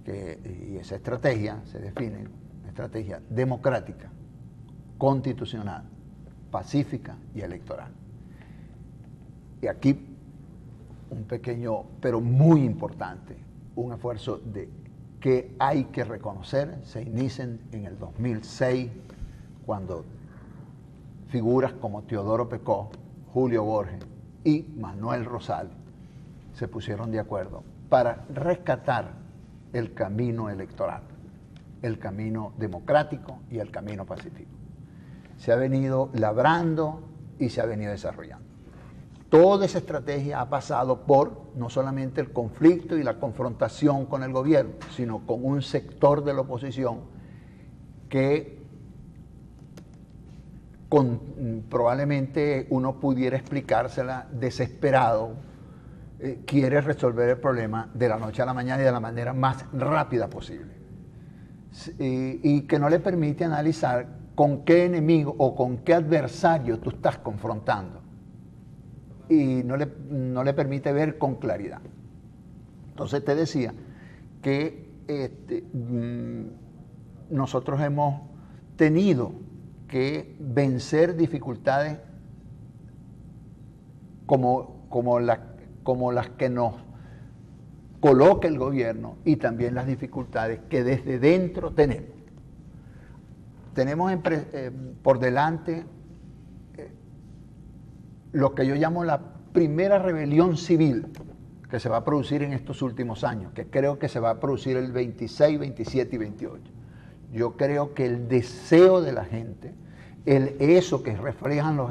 Y esa estrategia se define, una estrategia democrática, constitucional, pacífica y electoral. Y aquí un pequeño, pero muy importante, un esfuerzo que hay que reconocer, se inician en el 2006, cuando figuras como Teodoro Pecó, Julio Borges y Manuel Rosales se pusieron de acuerdo para rescatar el camino electoral, el camino democrático y el camino pacífico. Se ha venido labrando y se ha venido desarrollando. Toda esa estrategia ha pasado por no solamente el conflicto y la confrontación con el gobierno, sino con un sector de la oposición que probablemente uno pudiera explicársela desesperado, quiere resolver el problema de la noche a la mañana y de la manera más rápida posible. Y que no le permite analizar con qué enemigo o con qué adversario tú estás confrontando. Y no le permite ver con claridad. Entonces te decía que nosotros hemos tenido que vencer dificultades como las que nos coloca el gobierno y también las dificultades que desde dentro tenemos. Tenemos por delante lo que yo llamo la primera rebelión civil que se va a producir en estos últimos años, que creo que se va a producir el 26, 27 y 28. Yo creo que el deseo de la gente, eso que reflejan los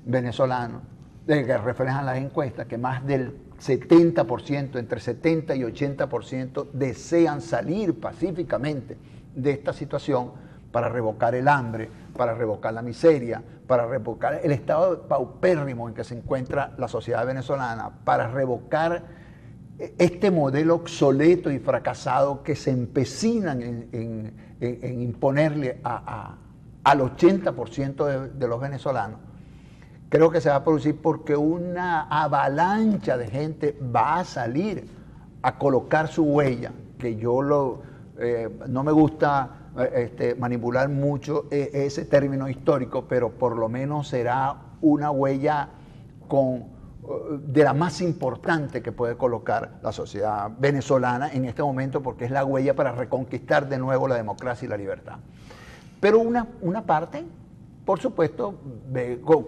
venezolanos, que reflejan las encuestas, que más del 70%, entre 70 y 80% desean salir pacíficamente de esta situación para revocar el hambre, para revocar la miseria, para revocar el estado paupérrimo en que se encuentra la sociedad venezolana, para revocar este modelo obsoleto y fracasado que se empecinan en imponerle al 80% de los venezolanos. Creo que se va a producir porque una avalancha de gente va a salir a colocar su huella, que no me gusta manipular mucho ese término histórico, pero por lo menos será una huella de la más importante que puede colocar la sociedad venezolana en este momento, porque es la huella para reconquistar de nuevo la democracia y la libertad. Pero una parte, por supuesto,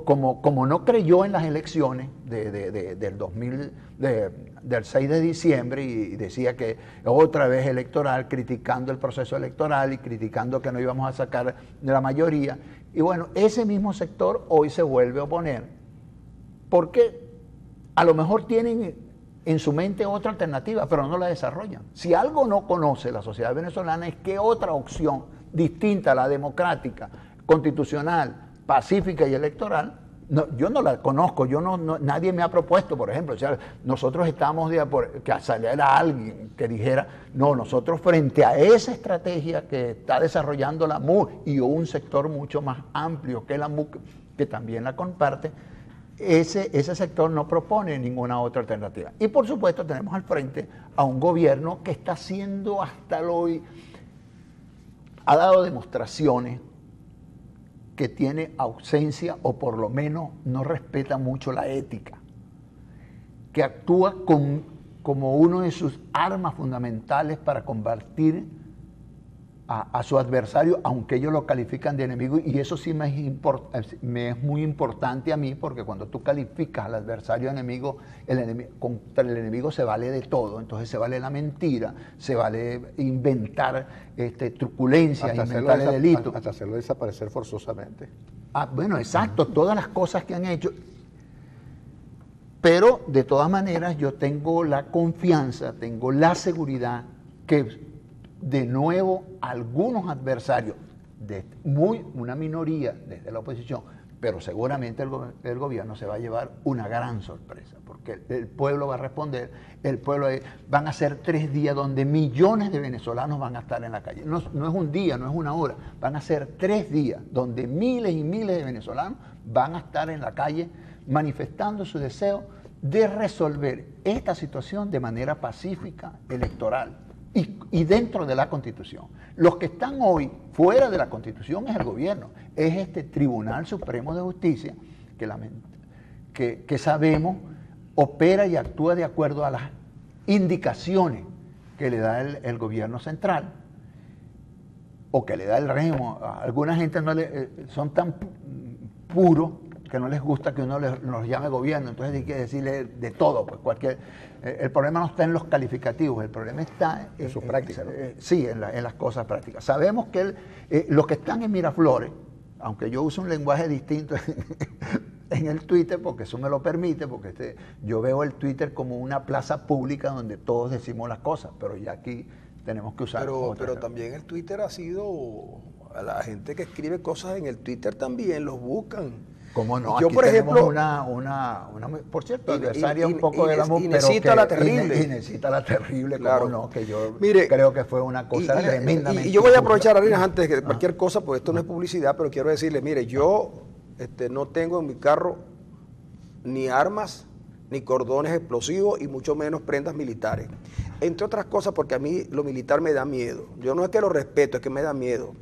como no creyó en las elecciones del 6 de diciembre y decía que otra vez electoral, criticando el proceso electoral y criticando que no íbamos a sacar de la mayoría. Y bueno, ese mismo sector hoy se vuelve a oponer, porque a lo mejor tienen en su mente otra alternativa, pero no la desarrollan. Si algo no conoce la sociedad venezolana es que otra opción distinta a la democrática, constitucional, pacífica y electoral, yo no la conozco, nadie me ha propuesto, por ejemplo, o sea, nosotros estamos que saliera alguien que dijera, no, nosotros frente a esa estrategia que está desarrollando la MUD y un sector mucho más amplio que la MUD, que también la comparte, ese sector no propone ninguna otra alternativa. Y por supuesto tenemos al frente a un gobierno que está haciendo hasta hoy, ha dado demostraciones que tiene ausencia o por lo menos no respeta mucho la ética. que actúa como uno de sus armas fundamentales para combatir a su adversario, aunque ellos lo califican de enemigo, y eso sí me es muy importante a mí, porque cuando tú calificas al adversario de enemigo, contra el enemigo se vale de todo. Entonces se vale la mentira, se vale inventar truculencias, inventar el delito. Hasta hacerlo desaparecer forzosamente. Bueno, exacto, todas las cosas que han hecho. Pero de todas maneras yo tengo la confianza, tengo la seguridad que de nuevo algunos adversarios, una minoría desde la oposición, pero seguramente el gobierno se va a llevar una gran sorpresa, porque el pueblo va a responder, van a ser 3 días donde millones de venezolanos van a estar en la calle. No es un día, no es una hora, van a ser 3 días donde miles y miles de venezolanos van a estar en la calle manifestando su deseo de resolver esta situación de manera pacífica, electoral. Y dentro de la Constitución. Los que están hoy fuera de la Constitución es el gobierno, es este Tribunal Supremo de Justicia que sabemos opera y actúa de acuerdo a las indicaciones que le da el gobierno central o que le da el régimen. A alguna gente son tan puros que no les gusta que uno los llame gobierno, entonces hay que decirle de todo, pues el problema no está en los calificativos, el problema está en sus prácticas, ¿no? Sí, en las cosas prácticas. Sabemos que los que están en Miraflores, aunque yo uso un lenguaje distinto en el Twitter, porque eso me lo permite, porque yo veo el Twitter como una plaza pública donde todos decimos las cosas, pero ya aquí tenemos que usar. Pero también el Twitter ha sido, a la gente que escribe cosas en el Twitter también los buscan. ¿Cómo no? Yo, aquí por ejemplo, por cierto, adversaria un poco de la música. Necesita la terrible. Y necesita la terrible, claro. ¿Cómo no? Que yo creo que fue una cosa tremendamente. Y yo voy a aprovechar, Arenas, antes de cualquier cosa, porque esto no es publicidad, pero quiero decirle, mire, yo no tengo en mi carro ni armas, ni cordones explosivos, y mucho menos prendas militares. Entre otras cosas, porque a mí lo militar me da miedo. Yo no es que lo respeto, es que me da miedo.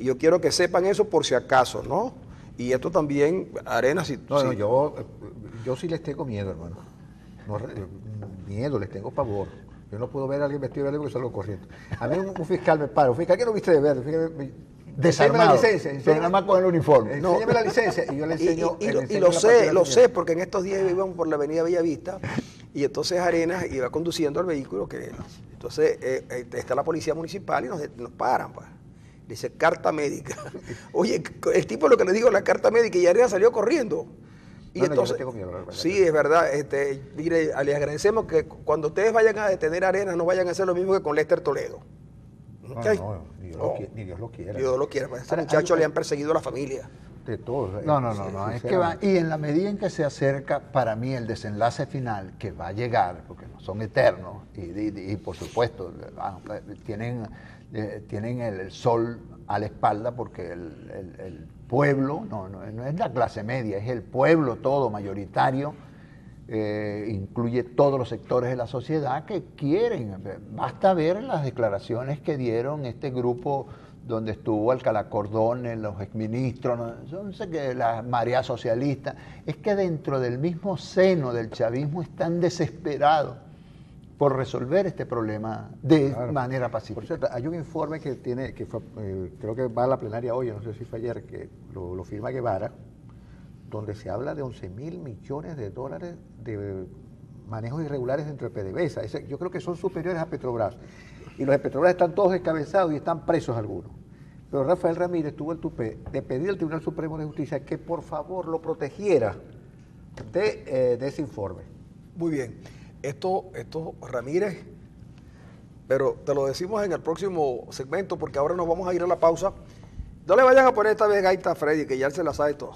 Y yo quiero que sepan eso por si acaso, ¿no? Y esto también, Arenas, yo sí les tengo miedo, hermano. Miedo, les tengo pavor. Yo no puedo ver a alguien vestido de verde porque salgo corriendo. A mí un fiscal me para, un fiscal que no viste de verde, desarmado, la licencia, pero nada más con el uniforme. Enséñame la licencia y yo le enseño. Y lo sé, porque en estos días íbamos por la avenida Bellavista y entonces Arenas iba conduciendo el vehículo entonces está la policía municipal y nos paran, pues. Dice carta médica. Oye, el tipo lo que le digo la carta médica y Arenas salió corriendo. Y entonces, yo no tengo miedo, sí, es verdad. Mire, les agradecemos que cuando ustedes vayan a detener a Arenas no vayan a hacer lo mismo que con Lester Toledo. ¿Okay? Ni Dios lo quiera. Dios lo quiera. A ese muchacho le han perseguido a la familia. De todos. No. Es que y en la medida en que se acerca, para mí, el desenlace final, que va a llegar, porque no son eternos, y por supuesto, tienen el sol a la espalda, porque el pueblo, no es la clase media, es el pueblo todo mayoritario, incluye todos los sectores de la sociedad que quieren. Basta ver las declaraciones que dieron este grupo donde estuvo Alcalá Cordón, los exministros, no sé qué, la marea socialista. Es que dentro del mismo seno del chavismo están desesperados por resolver este problema de manera pacífica. Por cierto, hay un informe que creo que va a la plenaria hoy, no sé si fue ayer, que lo firma Guevara, donde se habla de 11.000 millones de dólares de manejos irregulares dentro de PDVSA. Yo creo que son superiores a Petrobras. Y los de Petrobras están todos descabezados y están presos algunos. Pero Rafael Ramírez tuvo el tupé de pedir al Tribunal Supremo de Justicia que por favor lo protegiera de ese informe. Muy bien. Esto, Ramírez, pero te lo decimos en el próximo segmento porque ahora nos vamos a ir a la pausa. No le vayan a poner esta vez gaita a Freddy, que ya él se la sabe todo.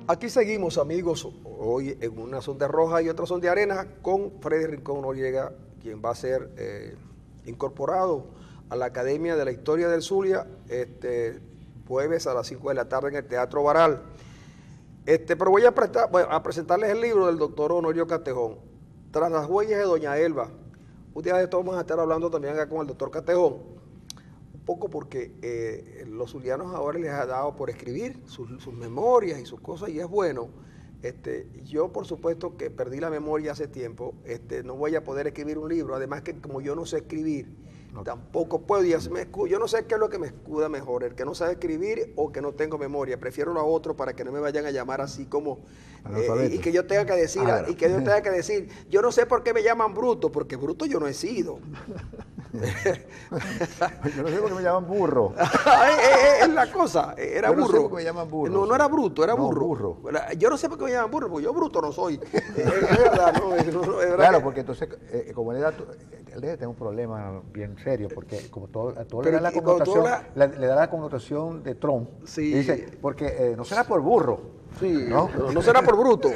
Aquí seguimos, amigos, hoy en una son de roja y otra son de arena, con Freddy Rincón Noriega, quien va a ser incorporado a la Academia de la Historia del Zulia jueves a las 5 de la tarde en el Teatro Baral. Pero voy a presentarles el libro del doctor Honorio Castejón, Tras las huellas de Doña Elba. Un día de esto vamos a estar hablando también acá con el doctor Castejón, un poco porque los zulianos ahora les ha dado por escribir sus memorias y sus cosas, y es bueno. Yo por supuesto que perdí la memoria hace tiempo, no voy a poder escribir un libro, además que como yo no sé escribir, tampoco puedo, yo no sé qué es lo que me escuda mejor, el que no sabe escribir o que no tengo memoria, prefiero lo otro para que no me vayan a llamar así como, y que yo tenga que decir, yo no sé por qué me llaman bruto, porque bruto yo no he sido. Yo no sé por qué me llaman burro. Es la cosa, era yo no burro. sé por qué me llaman burro. No, no era bruto, era burro. Yo no sé por qué me llaman burro, porque yo bruto no soy. Es verdad, no, es verdad. Claro, porque entonces, como él debe tener un problema bien serio, porque como todo le da la connotación, le da la connotación de Trump. Sí. Y dice, porque no será por burro. Sí, no será por bruto.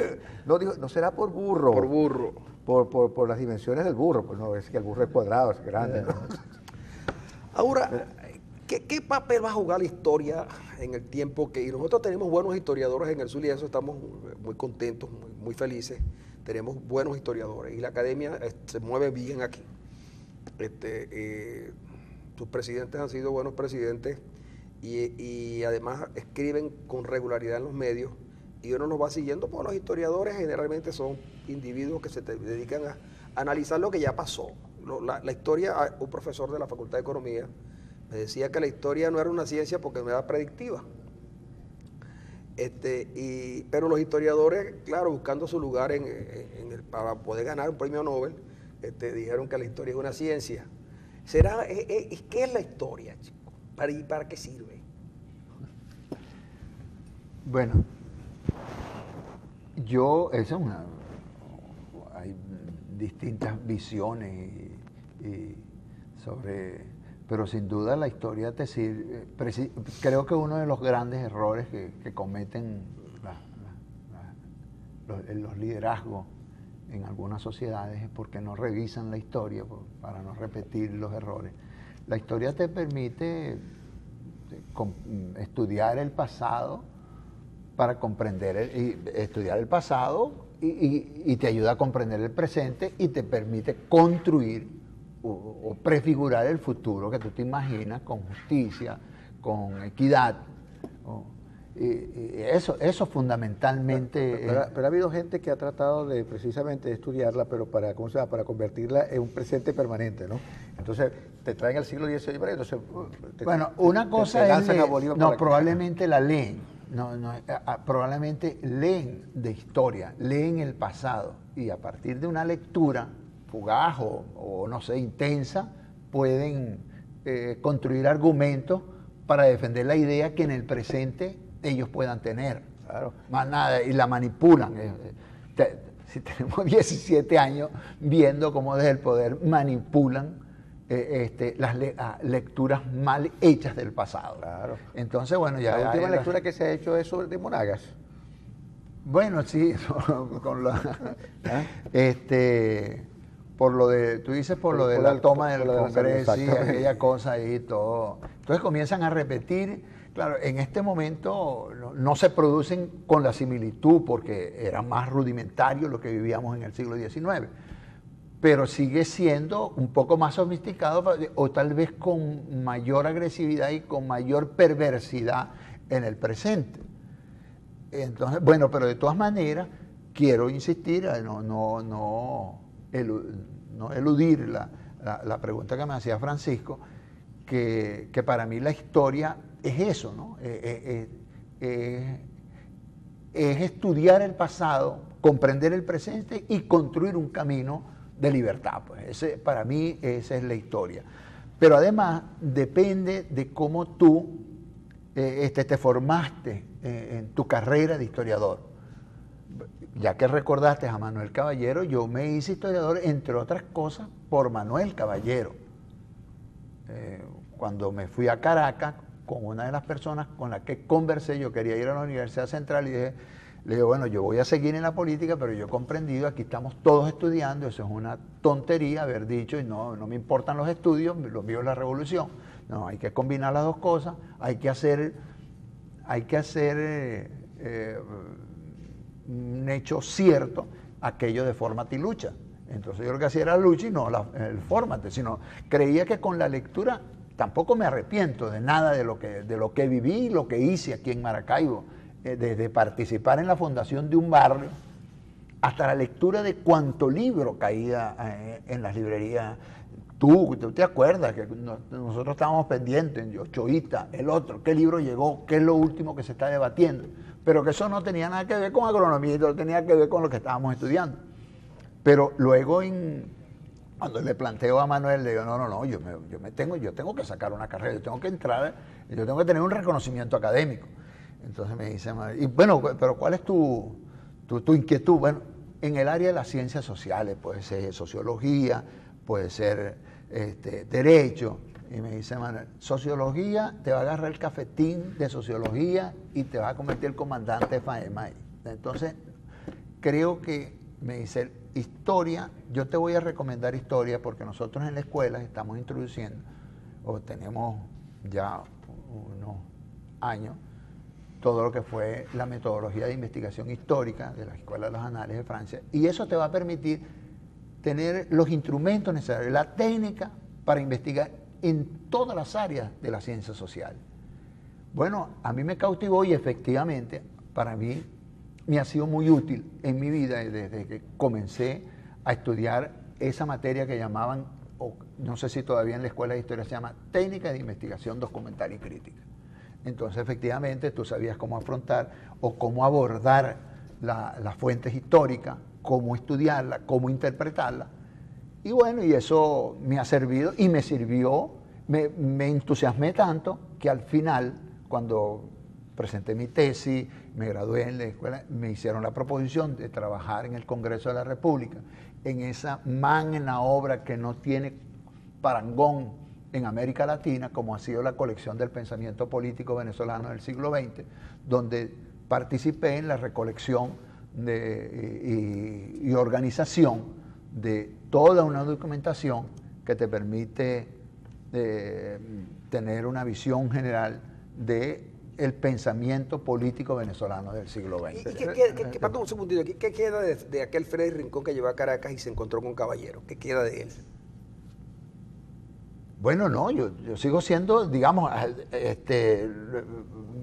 No será por burro. Por burro. Por las dimensiones del burro, pues no, es que el burro es cuadrado, es grande. ¿No? Ahora, ¿qué papel va a jugar la historia en el tiempo que... Y nosotros tenemos buenos historiadores en el Zulia, y eso estamos muy contentos, muy felices. Tenemos buenos historiadores y la academia se mueve bien aquí. Sus presidentes han sido buenos presidentes y además escriben con regularidad en los medios. Y uno los va siguiendo, porque los historiadores generalmente son individuos que se dedican a analizar lo que ya pasó. La historia, un profesor de la Facultad de Economía me decía que la historia no era una ciencia porque no era predictiva. Pero los historiadores, claro, buscando su lugar para poder ganar un premio Nobel, dijeron que la historia es una ciencia. ¿Qué es la historia, chicos? ¿Para qué sirve? Bueno, hay distintas visiones pero sin duda la historia te sirve. Creo que uno de los grandes errores que cometen los liderazgos en algunas sociedades es porque no revisan la historia para no repetir los errores. La historia te permite estudiar el pasado para comprender, estudiar el pasado y te ayuda a comprender el presente y te permite construir o prefigurar el futuro que tú te imaginas con justicia, con equidad. Eso fundamentalmente... Pero ha habido gente que ha tratado de precisamente estudiarla, pero para convertirla en un presente permanente, ¿no? Entonces te traen al siglo XIX, entonces... Bueno, una cosa es... probablemente la leen. Probablemente leen de historia, leen el pasado y a partir de una lectura fugaz o no sé, intensa, pueden construir argumentos para defender la idea que en el presente ellos puedan tener. Claro. Más nada, y la manipulan. Si tenemos 17 años viendo cómo desde el poder manipulan las lecturas mal hechas del pasado. Claro. Entonces, bueno, ya... La última lectura que se ha hecho es sobre de Monagas. Bueno, sí, con por lo de, tú dices por lo de la toma del Congreso, sí, aquella cosa ahí y todo. Entonces comienzan a repetir, claro, en este momento no se producen con la similitud porque era más rudimentario lo que vivíamos en el siglo XIX. Pero sigue siendo un poco más sofisticado o tal vez con mayor agresividad y con mayor perversidad en el presente. Entonces, bueno, pero de todas maneras, quiero insistir, no eludir la pregunta que me hacía Francisco, que para mí la historia es eso, ¿no? Es estudiar el pasado, comprender el presente y construir un camino de libertad, pues para mí esa es la historia. Pero además depende de cómo tú te formaste en tu carrera de historiador. Ya que recordaste a Manuel Caballero, yo me hice historiador, entre otras cosas, por Manuel Caballero. Cuando me fui a Caracas, con una de las personas con las que conversé, yo quería ir a la Universidad Central y le digo, bueno, yo voy a seguir en la política, pero yo he comprendido, aquí estamos todos estudiando, eso es una tontería haber dicho, y no me importan los estudios, lo mío es la revolución. No, hay que combinar las dos cosas, hay que hacer un hecho cierto aquello de fórmate y lucha. Entonces yo lo que hacía era lucha y no el fórmate, sino creía que con la lectura tampoco me arrepiento de nada de lo que viví y lo que hice aquí en Maracaibo, desde participar en la fundación de un barrio hasta la lectura de cuánto libro caía en las librerías. Tú te acuerdas que nosotros estábamos pendientes, yo, Choita, el otro, qué libro llegó, qué es lo último que se está debatiendo, pero que eso no tenía nada que ver con agronomía, no tenía que ver con lo que estábamos estudiando. Pero luego cuando le planteo a Manuel, le digo, no, yo tengo que sacar una carrera, yo tengo que entrar, yo tengo que tener un reconocimiento académico. Entonces me dice, y bueno, pero ¿cuál es tu inquietud? Bueno, en el área de las ciencias sociales, puede ser sociología, puede ser derecho. Y me dice Manuel, sociología, te va a agarrar el cafetín de sociología y te va a convertir en comandante de FAEMA. Entonces, creo que, me dice, historia, yo te voy a recomendar historia porque nosotros en la escuela estamos introduciendo, o tenemos ya unos años, todo lo que fue la metodología de investigación histórica de la Escuela de los Anales de Francia, y eso te va a permitir tener los instrumentos necesarios, la técnica para investigar en todas las áreas de la ciencia social. Bueno, a mí me cautivó y efectivamente para mí me ha sido muy útil en mi vida desde que comencé a estudiar esa materia que llamaban, o no sé si todavía en la Escuela de Historia se llama, técnica de investigación documental y crítica. Entonces efectivamente tú sabías cómo afrontar o cómo abordar las fuentes históricas, cómo estudiarla, cómo interpretarla. Y bueno, y eso me ha servido y me sirvió, me entusiasmé tanto que al final, cuando presenté mi tesis, me gradué en la escuela, me hicieron la proposición de trabajar en el Congreso de la República, en esa magna obra que no tiene parangón en América Latina, como ha sido la colección del pensamiento político venezolano del siglo XX, donde participé en la recolección y organización de toda una documentación que te permite tener una visión general del pensamiento político venezolano del siglo XX. Perdón, un segundito, ¿qué queda de aquel Freddy Rincón que llegó a Caracas y se encontró con Caballero? ¿Qué queda de él? Bueno, no, yo sigo siendo, digamos,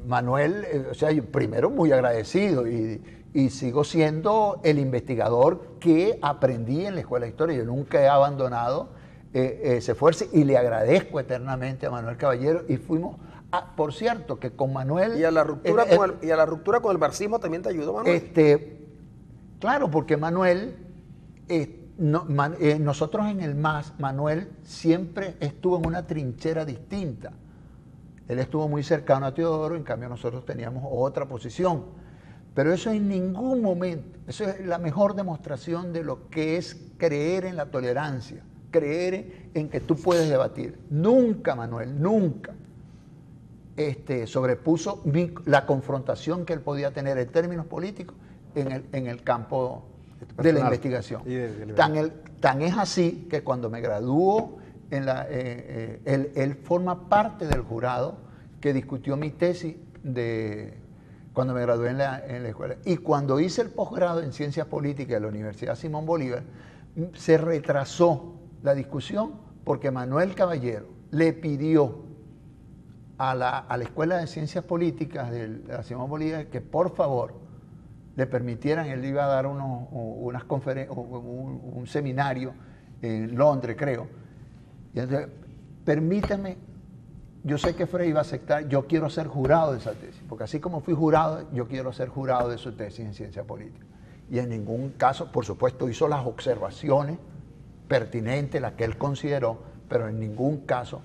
Manuel, o sea, yo primero muy agradecido y sigo siendo el investigador que aprendí en la Escuela de Historia. Yo nunca he abandonado ese esfuerzo y le agradezco eternamente a Manuel Caballero y fuimos, por cierto, que con Manuel... Y a la ruptura con el marxismo también te ayudó, Manuel. Claro, porque Manuel... nosotros en el MAS, Manuel siempre estuvo en una trinchera distinta. Él estuvo muy cercano a Teodoro, en cambio nosotros teníamos otra posición. Pero eso en ningún momento, eso es la mejor demostración de lo que es creer en la tolerancia, creer en que tú puedes debatir. Nunca, Manuel, nunca sobrepuso la confrontación que él podía tener en términos políticos en el campo de la investigación. Tan es así que cuando me graduó, él forma parte del jurado que discutió mi tesis cuando me gradué en la escuela. Y cuando hice el posgrado en Ciencias Políticas de la Universidad Simón Bolívar, se retrasó la discusión porque Manuel Caballero le pidió a la Escuela de Ciencias Políticas de la Simón Bolívar que por favor le permitieran, él iba a dar unas conferencias, un seminario en Londres, creo. Y entonces, permítame, yo sé que Frey iba a aceptar, yo quiero ser jurado de esa tesis, porque así como fui jurado, yo quiero ser jurado de su tesis en ciencia política. Y en ningún caso, por supuesto, hizo las observaciones pertinentes, las que él consideró, pero en ningún caso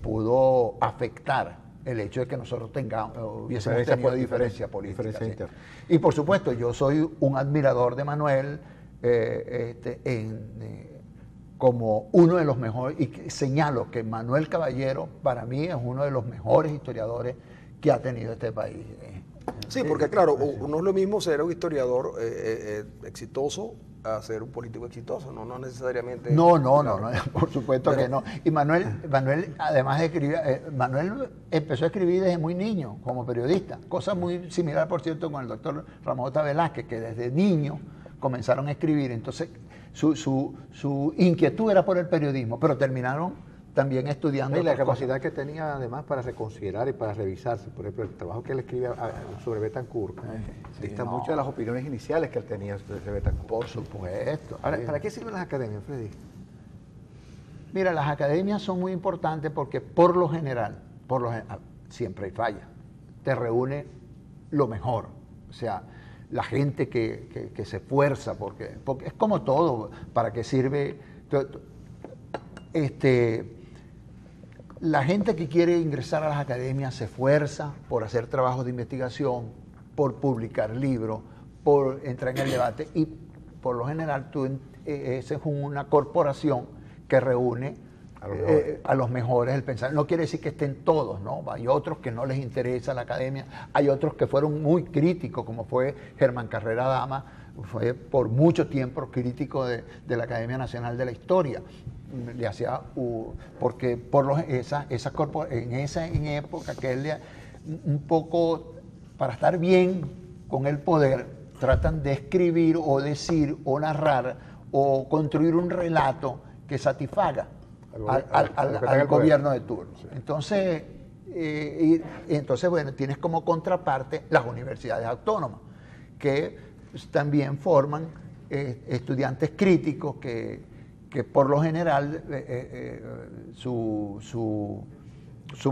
pudo afectar el hecho de que nosotros hubiésemos tenido diferencia política. ¿Sí? Y por supuesto, yo soy un admirador de Manuel como uno de los mejores, y señalo que Manuel Caballero para mí es uno de los mejores historiadores que ha tenido este país. Sí, porque claro, no es lo mismo ser un historiador exitoso a ser un político exitoso, no necesariamente. No, Claro. por supuesto que no. Y Manuel además de escribir, Manuel empezó a escribir desde muy niño como periodista, cosa muy similar, por cierto, con el doctor Ramón J. Velázquez, que desde niño comenzaron a escribir. Entonces, su inquietud era por el periodismo, pero terminaron también estudiando. Y la otras cosas. capacidad que tenía además para reconsiderar y para revisarse. Por ejemplo, el trabajo que él escribe sobre Betancourt dista mucho de las opiniones iniciales que él tenía sobre Betancourt. Por supuesto. Ahora, ¿para qué sirven las academias, Freddy? Mira, las academias son muy importantes porque por lo general, siempre hay fallas. Te reúne lo mejor. O sea, la gente que se esfuerza, porque es como todo. ¿Para qué sirve? La gente que quiere ingresar a las academias se esfuerza por hacer trabajos de investigación, por publicar libros, por entrar en el debate y por lo general esa es una corporación que reúne a los mejores del pensamiento. No quiere decir que estén todos, ¿no? Hay otros que no les interesa la academia, hay otros que fueron muy críticos, como fue Germán Carrera Dama, fue por mucho tiempo crítico de la Academia Nacional de la Historia. Le hacía porque en época que él un poco para estar bien con el poder tratan de escribir o decir o narrar o construir un relato que satisfaga al gobierno de turno. Sí. Entonces, bueno, tienes como contraparte las universidades autónomas que también forman estudiantes críticos que por lo general su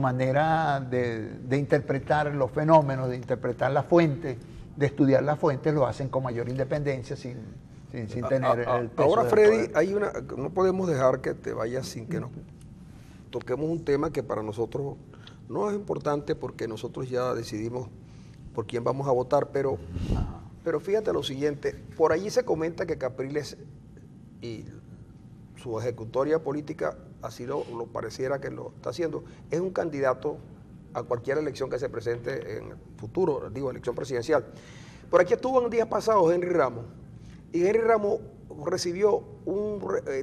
manera de interpretar los fenómenos, de interpretar la fuente, de estudiar la fuente, lo hacen con mayor independencia sin tener el peso. Ahora, del Freddy, poder. no podemos dejar que te vayas sin que nos toquemos un tema que para nosotros no es importante porque nosotros ya decidimos por quién vamos a votar, pero fíjate lo siguiente, por allí se comenta que Capriles y su ejecutoria política, así lo pareciera que lo está haciendo, es un candidato a cualquier elección que se presente en el futuro, digo, elección presidencial. Por aquí estuvo en días pasados Henry Ramos, y Henry Ramos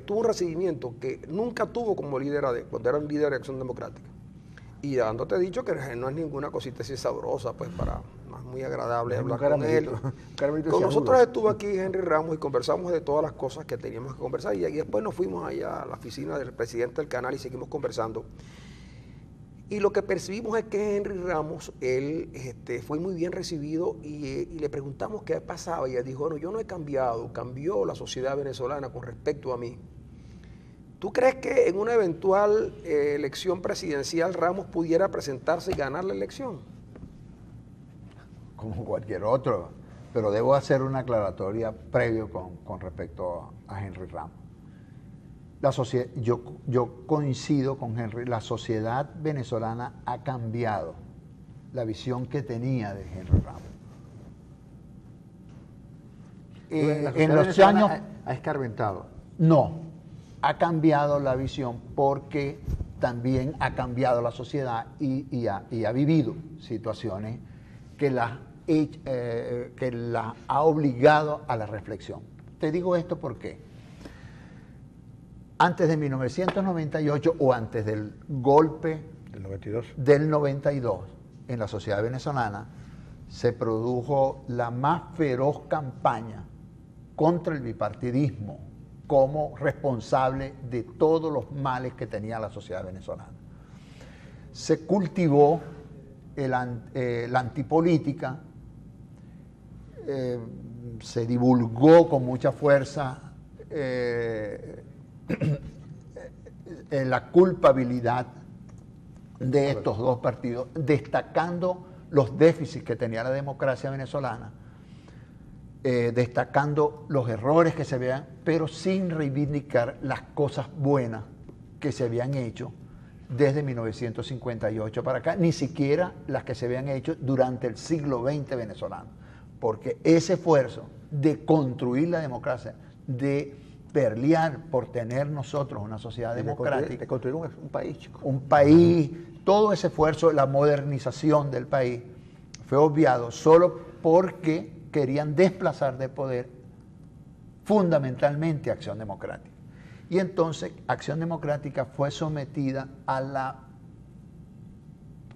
tuvo un recibimiento que nunca tuvo como líder cuando era un líder de Acción Democrática. Y dándote dicho que no es ninguna cosita así sabrosa, pues no es muy agradable hablar con él. Con nosotros estuvo aquí Henry Ramos y conversamos de todas las cosas que teníamos que conversar. Y después nos fuimos allá a la oficina del presidente del canal y seguimos conversando. Y lo que percibimos es que Henry Ramos, él fue muy bien recibido y le preguntamos qué pasaba. Y él dijo, bueno, yo no he cambiado, cambió la sociedad venezolana con respecto a mí. ¿Tú crees que en una eventual elección presidencial Ramos pudiera presentarse y ganar la elección? Como cualquier otro, pero debo hacer una aclaratoria previo con respecto a Henry Ramos. Yo coincido con Henry, la sociedad venezolana ha cambiado la visión que tenía de Henry Ramos. En los años ha escarmentado. No. Ha cambiado la visión porque también ha cambiado la sociedad y ha vivido situaciones que la ha obligado a la reflexión. Te digo esto porque antes de 1998 o antes del golpe del 92 en la sociedad venezolana se produjo la más feroz campaña contra el bipartidismo como responsable de todos los males que tenía la sociedad venezolana. Se cultivó la antipolítica, se divulgó con mucha fuerza la culpabilidad de estos dos partidos, destacando los déficits que tenía la democracia venezolana, destacando los errores que se veían, pero sin reivindicar las cosas buenas que se habían hecho desde 1958 para acá, ni siquiera las que se habían hecho durante el siglo XX venezolano, porque ese esfuerzo de construir la democracia, de pelear por tener nosotros una sociedad democrática, de construir un país, chico. Un país, todo ese esfuerzo, la modernización del país, fue obviado solo porque querían desplazar de poder fundamentalmente Acción Democrática. Y entonces Acción Democrática fue sometida a la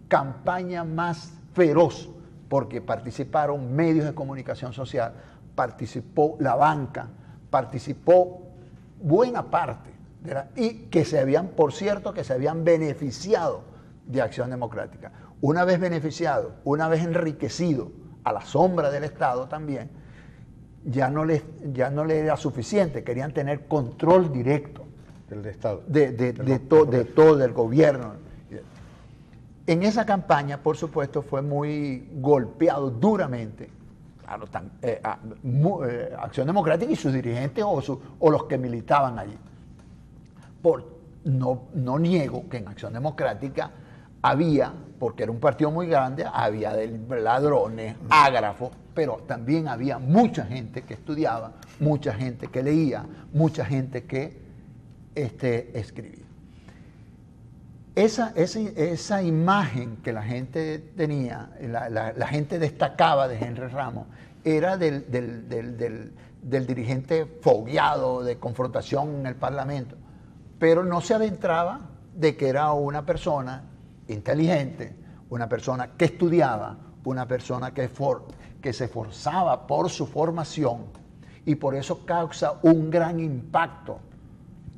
campaña más feroz, porque participaron medios de comunicación social, participó la banca, participó buena parte y que se habían, por cierto, que se habían beneficiado de Acción Democrática. Una vez beneficiado, una vez enriquecido a la sombra del Estado también, ya no les era suficiente, querían tener control directo del Estado, de todo, del gobierno. En esa campaña, por supuesto, fue muy golpeado duramente, claro, Acción Democrática y sus dirigentes o los que militaban allí. No niego que en Acción Democrática había, porque era un partido muy grande, había ladrones, ágrafos, pero también había mucha gente que estudiaba, mucha gente que leía, mucha gente que escribía. Esa imagen que la gente tenía, la gente destacaba de Henry Ramos, era del dirigente fogueado de confrontación en el Parlamento, pero no se adentraba de que era una persona inteligente, una persona que estudiaba, una persona que se esforzaba por su formación, y por eso causa un gran impacto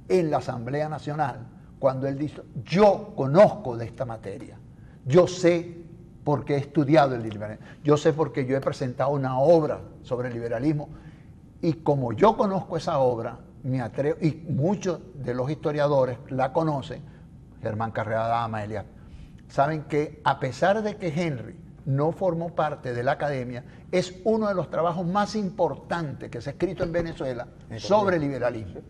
en la Asamblea Nacional cuando él dice: yo conozco de esta materia, yo sé porque he estudiado el liberalismo, yo sé porque yo he presentado una obra sobre el liberalismo, y como yo conozco esa obra, me atrevo, y muchos de los historiadores la conocen, Germán Carrera Dama, Elias, saben que a pesar de que Henry no formó parte de la academia, es uno de los trabajos más importantes que se ha escrito en Venezuela sobre liberalismo,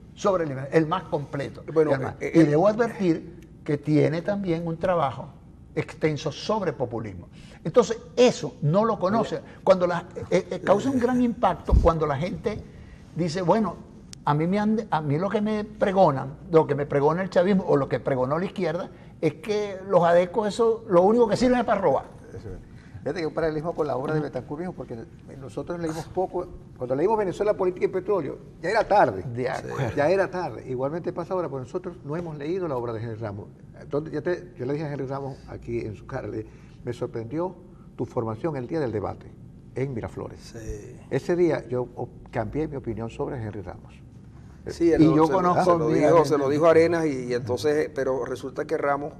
el más completo. Bueno, y debo advertir que tiene también un trabajo extenso sobre populismo. Entonces, eso no lo conoce. Cuando causa un gran impacto cuando la gente dice: bueno, a mí lo que me pregonan, lo que me pregona el chavismo o lo que pregonó la izquierda, es que los adecos, eso lo único que sirven es para robar. Fíjate que un paralelismo con la obra de Betancur mismo, porque nosotros leímos poco, cuando leímos Venezuela, Política y Petróleo, ya era tarde. Ya era tarde. Igualmente pasa ahora, porque nosotros no hemos leído la obra de Henry Ramos. Entonces, yo le dije a Henry Ramos aquí en su cara, me sorprendió tu formación el día del debate en Miraflores. Sí. Ese día yo cambié mi opinión sobre Henry Ramos. Sí, y yo conozco... Se lo dijo Arenas y entonces, pero resulta que Ramos...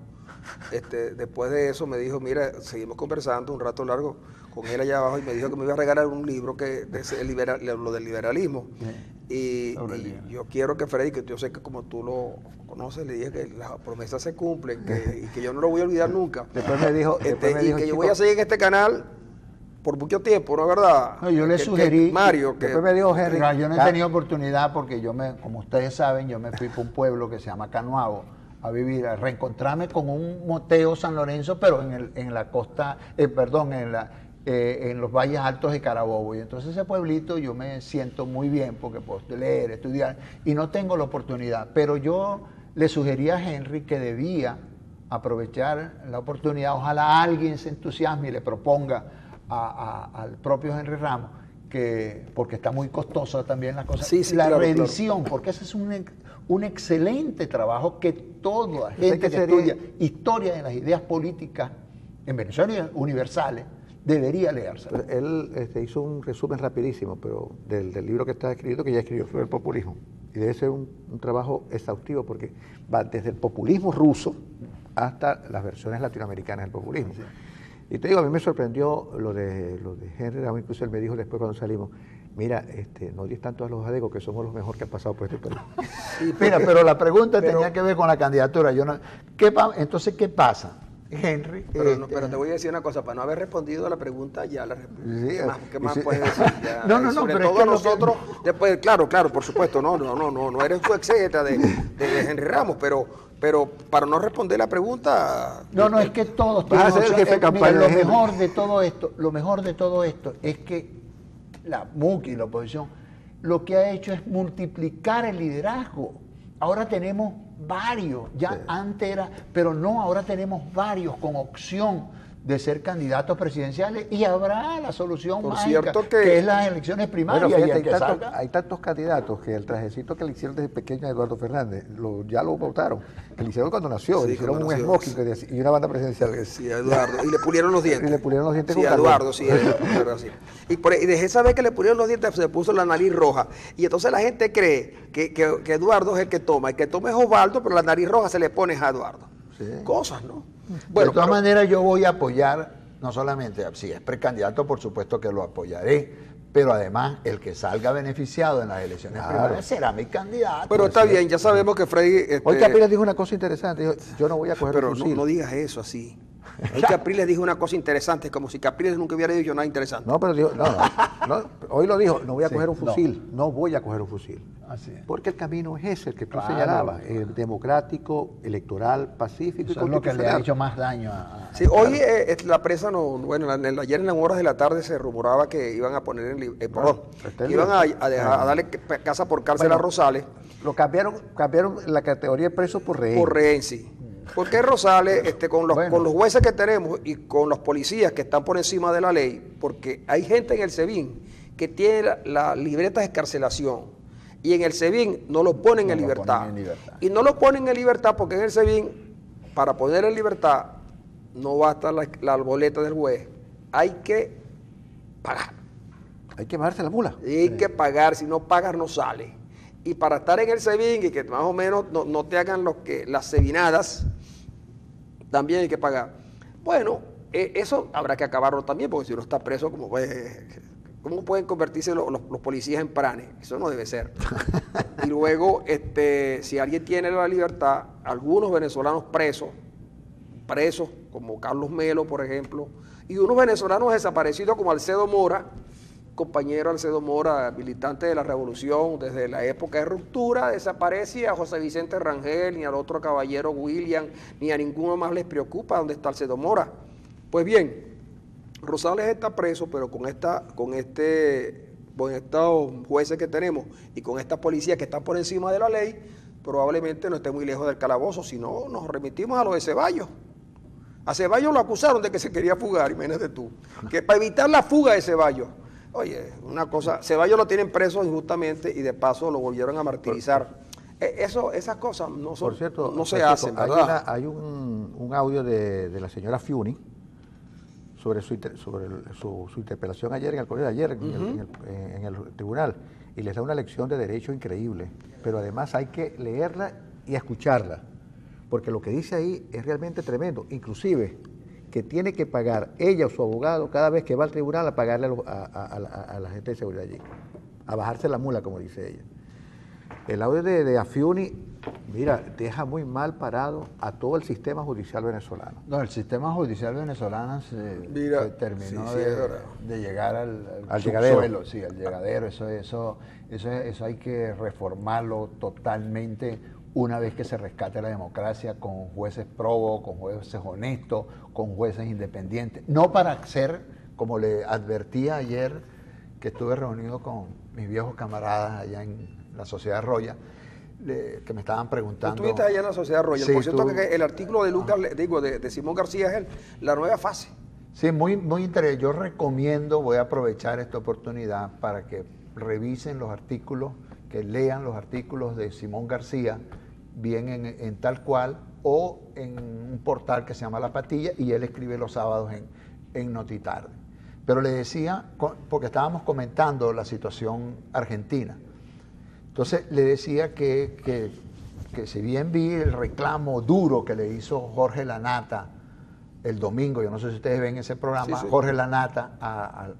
después de eso me dijo: mira, seguimos conversando un rato largo con él allá abajo, y me dijo que me iba a regalar un libro lo del liberalismo. Y yo quiero que Freddy, que yo sé que como tú lo conoces, le dije que las promesas se cumplen, y que yo no lo voy a olvidar nunca. Después me dijo, que yo voy a seguir en este canal por mucho tiempo, ¿no es verdad? No, yo le sugerí, Mario, después me dijo Henry, yo no he tenido oportunidad porque como ustedes saben, yo me fui para un pueblo que se llama Canuabo a vivir, a reencontrarme con un Moteo San Lorenzo, pero en la costa, en los valles altos de Carabobo. Y entonces ese pueblito yo me siento muy bien porque puedo leer, estudiar, y no tengo la oportunidad. Pero yo le sugerí a Henry que debía aprovechar la oportunidad, ojalá alguien se entusiasme y le proponga al propio Henry Ramos, porque está muy costosa también la cosa, la reedición, porque ese es un excelente trabajo que toda gente que estudia historia de las ideas políticas en Venezuela universales debería leerse. Él hizo un resumen rapidísimo, pero del libro que está escrito, que ya escribió sobre el populismo, y debe ser un trabajo exhaustivo porque va desde el populismo ruso hasta las versiones latinoamericanas del populismo. Sí. Y te digo, a mí me sorprendió lo de Henry Ramos. Incluso él me dijo después cuando salimos: mira, no odies tanto a los adecos, que somos los mejores que han pasado por este país. Sí, pero la pregunta tenía que ver con la candidatura. Entonces, ¿qué pasa? Henry... Pero te voy a decir una cosa, para no haber respondido a la pregunta, ya la respondí. Sí, ¿Qué más puedes decir? Ya, no, sobre pero todo nosotros, después, claro, por supuesto, no eres tu exégeta de Henry Ramos, pero para no responder la pregunta... No, es que todos vas a ser el jefe de campaña. Lo mejor de todo esto es que la MUC y la oposición lo que ha hecho es multiplicar el liderazgo. Ahora tenemos varios, ya sí. Antes era, pero no, ahora tenemos varios con opción de ser candidatos presidenciales y habrá la solución Por mágica, cierto que es las elecciones primarias. Bueno, y fíjate, el que salga- hay tantos candidatos que el trajecito que le hicieron desde pequeño a Eduardo Fernández, ya lo votaron, que le hicieron cuando nació, Sí, le hicieron cuando un nació, smoking sí. que decía- y una banda presidencial. Sí, a Eduardo. Y le pulieron los dientes. Y le pulieron los dientes Sí, con a carbón. Eduardo, sí, verdad, sí. Y desde esa vez que le pulieron los dientes se puso la nariz roja. Y entonces la gente cree que Eduardo es el que toma. El que toma es Osvaldo, pero la nariz roja se le pone a Eduardo. Sí. Cosas, ¿no? de todas pero- maneras, yo voy a apoyar, no solamente, si es precandidato, por supuesto que lo apoyaré, pero además el que salga beneficiado en las elecciones Claro. primarias será mi candidato. Pero está Así es. bien, ya sabemos que Freddy... Hoy Capriles dijo una cosa interesante, dijo, yo no voy a coger Pero un no, fusil. no digas eso así. Hoy Capriles dijo una cosa interesante, como si Capriles nunca hubiera dicho nada interesante. No, pero dijo, no, hoy lo dijo, no voy a Sí, coger un no. fusil, no voy a coger un fusil. Así es. Porque el camino es ese, el que tú Claro. señalabas, democrático, electoral, pacífico Eso y es lo que le ha constitucional. hecho más daño a Sí, hoy la presa no, bueno, ayer en las horas de la tarde se rumoraba que iban a poner perdón, está en que iban libertad. a darle casa por cárcel Bueno, a Rosales Lo cambiaron la categoría de preso por rehén. por rehén, sí. Porque Rosales, Bueno. con los jueces que tenemos y con los policías que están por encima de la ley, porque hay gente en el SEBIN que tiene la libreta de escarcelación y en el SEBIN no lo ponen No en lo libertad. ponen en libertad. Y no lo ponen en libertad porque en el SEBIN, para poner en libertad, no basta la boleta del juez, hay que pagar. Hay que bajarse la mula. Hay que pagar, si no pagas no sale. Y para estar en el SEBIN y que más o menos no te hagan las sebinadas, también hay que pagar. Bueno, eso habrá que acabarlo también, porque si uno está preso, ¿cómo pueden convertirse los policías en pranes? Eso no debe ser. Y luego, si alguien tiene la libertad, algunos venezolanos presos, como Carlos Melo, por ejemplo, y unos venezolanos desaparecidos como Alcedo Mora, compañero Alcedo Mora, militante de la revolución desde la época de ruptura, desaparece, y a José Vicente Rangel, ni al otro caballero William, ni a ninguno más les preocupa dónde está Alcedo Mora. Pues bien, Rosales está preso, pero con estos jueces que tenemos y con esta policía que está por encima de la ley, probablemente no esté muy lejos del calabozo, si no nos remitimos a lo de Ceballos. A Ceballos lo acusaron de que se quería fugar, imagínate tú, que para evitar la fuga de Ceballos. Oye, una cosa, Ceballos lo tienen preso injustamente y de paso lo volvieron a martirizar. Esas cosas no son, Por cierto, no se hacen, ¿verdad? Hay un audio de la señora Fiuni sobre su interpelación ayer en el colegio de ayer en el tribunal, y les da una lección de derecho increíble, pero además hay que leerla y escucharla, porque lo que dice ahí es realmente tremendo, inclusive que tiene que pagar ella o su abogado cada vez que va al tribunal a pagarle a la gente de seguridad allí, a bajarse la mula, como dice ella. El audio de Afiuni, mira, deja muy mal parado a todo el sistema judicial venezolano. No, el sistema judicial venezolano se terminó sí, es verdad. de llegar al llegadero. subsuelo, sí, al llegadero. Eso hay que reformarlo totalmente una vez que se rescate la democracia con jueces probos, con jueces honestos, con jueces independientes. No para ser, como le advertía ayer, que estuve reunido con mis viejos camaradas allá en la Sociedad Roya, que me estaban preguntando. Tú estuviste allá en la Sociedad Royal. Sí, Por cierto, que el artículo de Lucas, de Simón García es la nueva fase. Sí, muy interesante. Yo recomiendo, voy a aprovechar esta oportunidad para que revisen los artículos, que lean los artículos de Simón García, bien en Tal Cual, o en un portal que se llama La Patilla, y él escribe los sábados en Notitarde. Pero le decía, porque estábamos comentando la situación argentina, entonces le decía que si bien vi el reclamo duro que le hizo Jorge Lanata el domingo, yo no sé si ustedes ven ese programa, Sí, sí. Jorge Lanata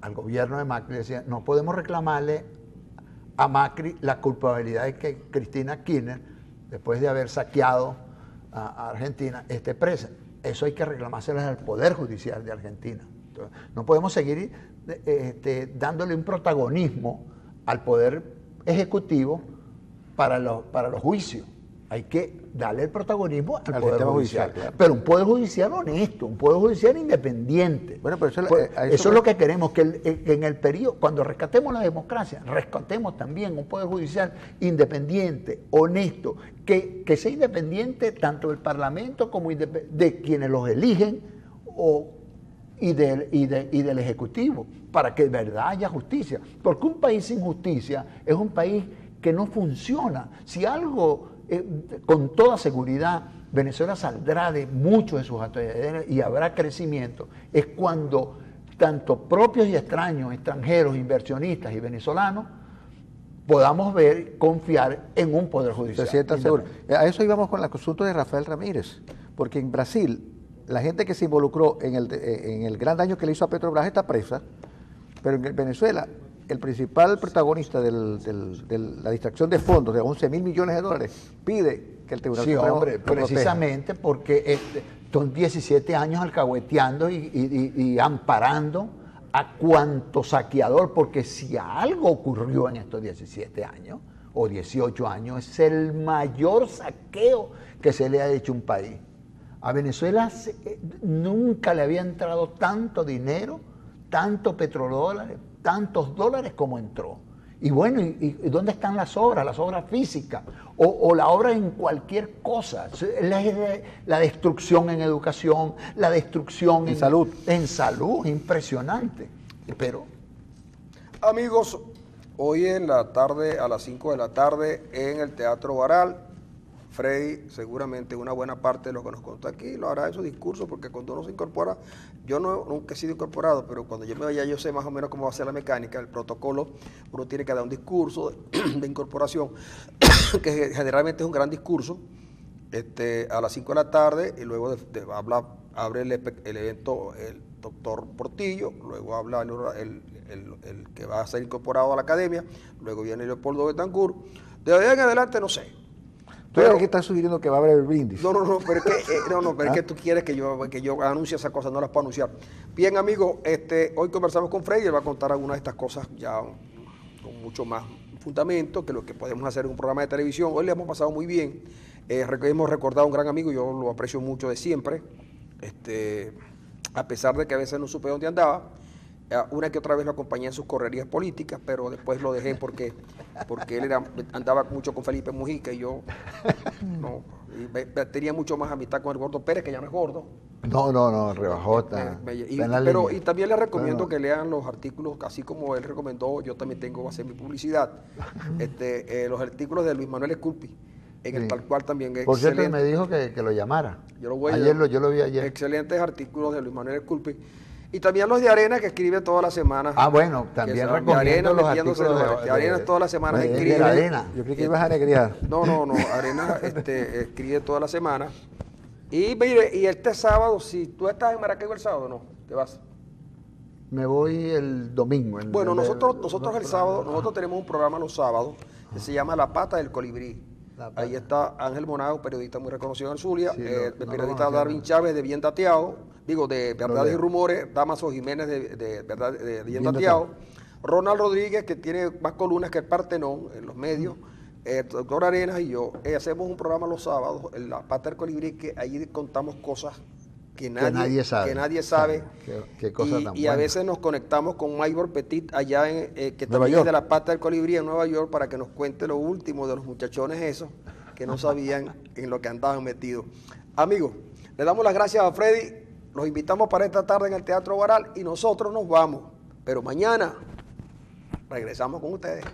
al gobierno de Macri, decía, no podemos reclamarle a Macri la culpabilidad de que Cristina Kirchner, después de haber saqueado a Argentina, esté presa. Eso hay que reclamárselo al Poder Judicial de Argentina. Entonces, no podemos seguir dándole un protagonismo al Poder Ejecutivo para los juicios. Hay que darle el protagonismo al Poder sistema Judicial. judicial, claro. Pero un Poder Judicial honesto, un Poder Judicial independiente. Bueno, pero eso, Eso es lo que queremos, que en el periodo, cuando rescatemos la democracia, rescatemos también un Poder Judicial independiente, honesto, que sea independiente tanto del Parlamento como de quienes los eligen o y del Ejecutivo, para que de verdad haya justicia. Porque un país sin justicia es un país que no funciona. Si algo, con toda seguridad, Venezuela saldrá de muchos de sus atolladores y habrá crecimiento, es cuando tanto propios y extraños, extranjeros, inversionistas y venezolanos, podamos ver, confiar en un poder judicial. Se sientan seguros. A eso íbamos con el asunto de Rafael Ramírez, porque en Brasil la gente que se involucró en el gran daño que le hizo a Petrobras está presa, pero en Venezuela el principal protagonista de la distracción de fondos de 11.000 millones de dólares pide que el Tribunal Supremo hombre, lo proteja. precisamente porque son 17 años alcahueteando y amparando a cuanto saqueador, porque si algo ocurrió en estos 17 años o 18 años, es el mayor saqueo que se le ha hecho a un país. A Venezuela nunca le había entrado tanto dinero, tanto petrodólares, tantos dólares como entró. Y bueno, ¿y dónde están las obras físicas? O la obra en cualquier cosa. La destrucción en educación, la destrucción en salud. En salud, impresionante. Pero, amigos, hoy en la tarde, a las 5 de la tarde, en el Teatro Baral, Freddy, seguramente una buena parte de lo que nos contó aquí lo hará en su discurso, porque cuando uno se incorpora, yo nunca he sido incorporado, pero cuando yo me vaya, yo sé más o menos cómo va a ser la mecánica, el protocolo. Uno tiene que dar un discurso de incorporación, que generalmente es un gran discurso, a las 5 de la tarde, y luego abre el evento el doctor Portillo, luego habla el que va a ser incorporado a la academia, luego viene Leopoldo Betancourt. De ahí en adelante no sé. Pero aquí está sugiriendo que va a haber el brindis. No, pero es que tú quieres que yo anuncie esas cosas, no las puedo anunciar. Bien, amigo, hoy conversamos con Freddy, él va a contar algunas de estas cosas ya con mucho más fundamento que lo que podemos hacer en un programa de televisión. Hoy le hemos pasado muy bien, hemos recordado a un gran amigo, yo lo aprecio mucho de siempre, a pesar de que a veces no supe dónde andaba. Una que otra vez lo acompañé en sus correrías políticas, pero después lo dejé porque él andaba mucho con Felipe Mujica y yo no, tenía mucho más amistad con el Gordo Pérez, que ya no es gordo. No, rebajó. Y también les recomiendo que lean los artículos, así como él recomendó, yo también tengo que hacer mi publicidad, los artículos de Luis Manuel Esculpi, en el tal cual también es por cierto, excelente. me dijo que lo llamara. Yo lo vi ayer. Excelentes artículos de Luis Manuel Esculpi. Y también los de Arena, que escribe todas las semanas. Bueno, también recomiendo los artículos de Arena todas las semanas escribe. De Arena. Yo creí que ibas a negrear. No, Arena escribe todas las semanas. Y mire, y este sábado, si tú estás en Maracaibo el sábado, ¿no? ¿Te vas? Me voy el domingo. Bueno, nosotros el sábado, nosotros tenemos un programa los sábados que se llama La Pata del Colibrí. Ahí está Ángel Monago, periodista muy reconocido en Zulia, el periodista Darwin Chávez de Bien Dateado, de Verdades y Rumores, Damaso Jiménez de Bien Dateado, Ronald Rodríguez, que tiene más columnas que el Partenón en los medios, doctor Arenas y yo, hacemos un programa los sábados, en La Pata del Colibrí, que ahí contamos cosas que nadie sabe. Qué cosa tan y a veces nos conectamos con Maybor Petit allá que también es de La Pata del Colibrí en Nueva York, para que nos cuente lo último de los muchachones esos que no sabían en lo que andaban metidos. Amigos, le damos las gracias a Freddy, los invitamos para esta tarde en el Teatro Baral y nosotros nos vamos, pero mañana regresamos con ustedes.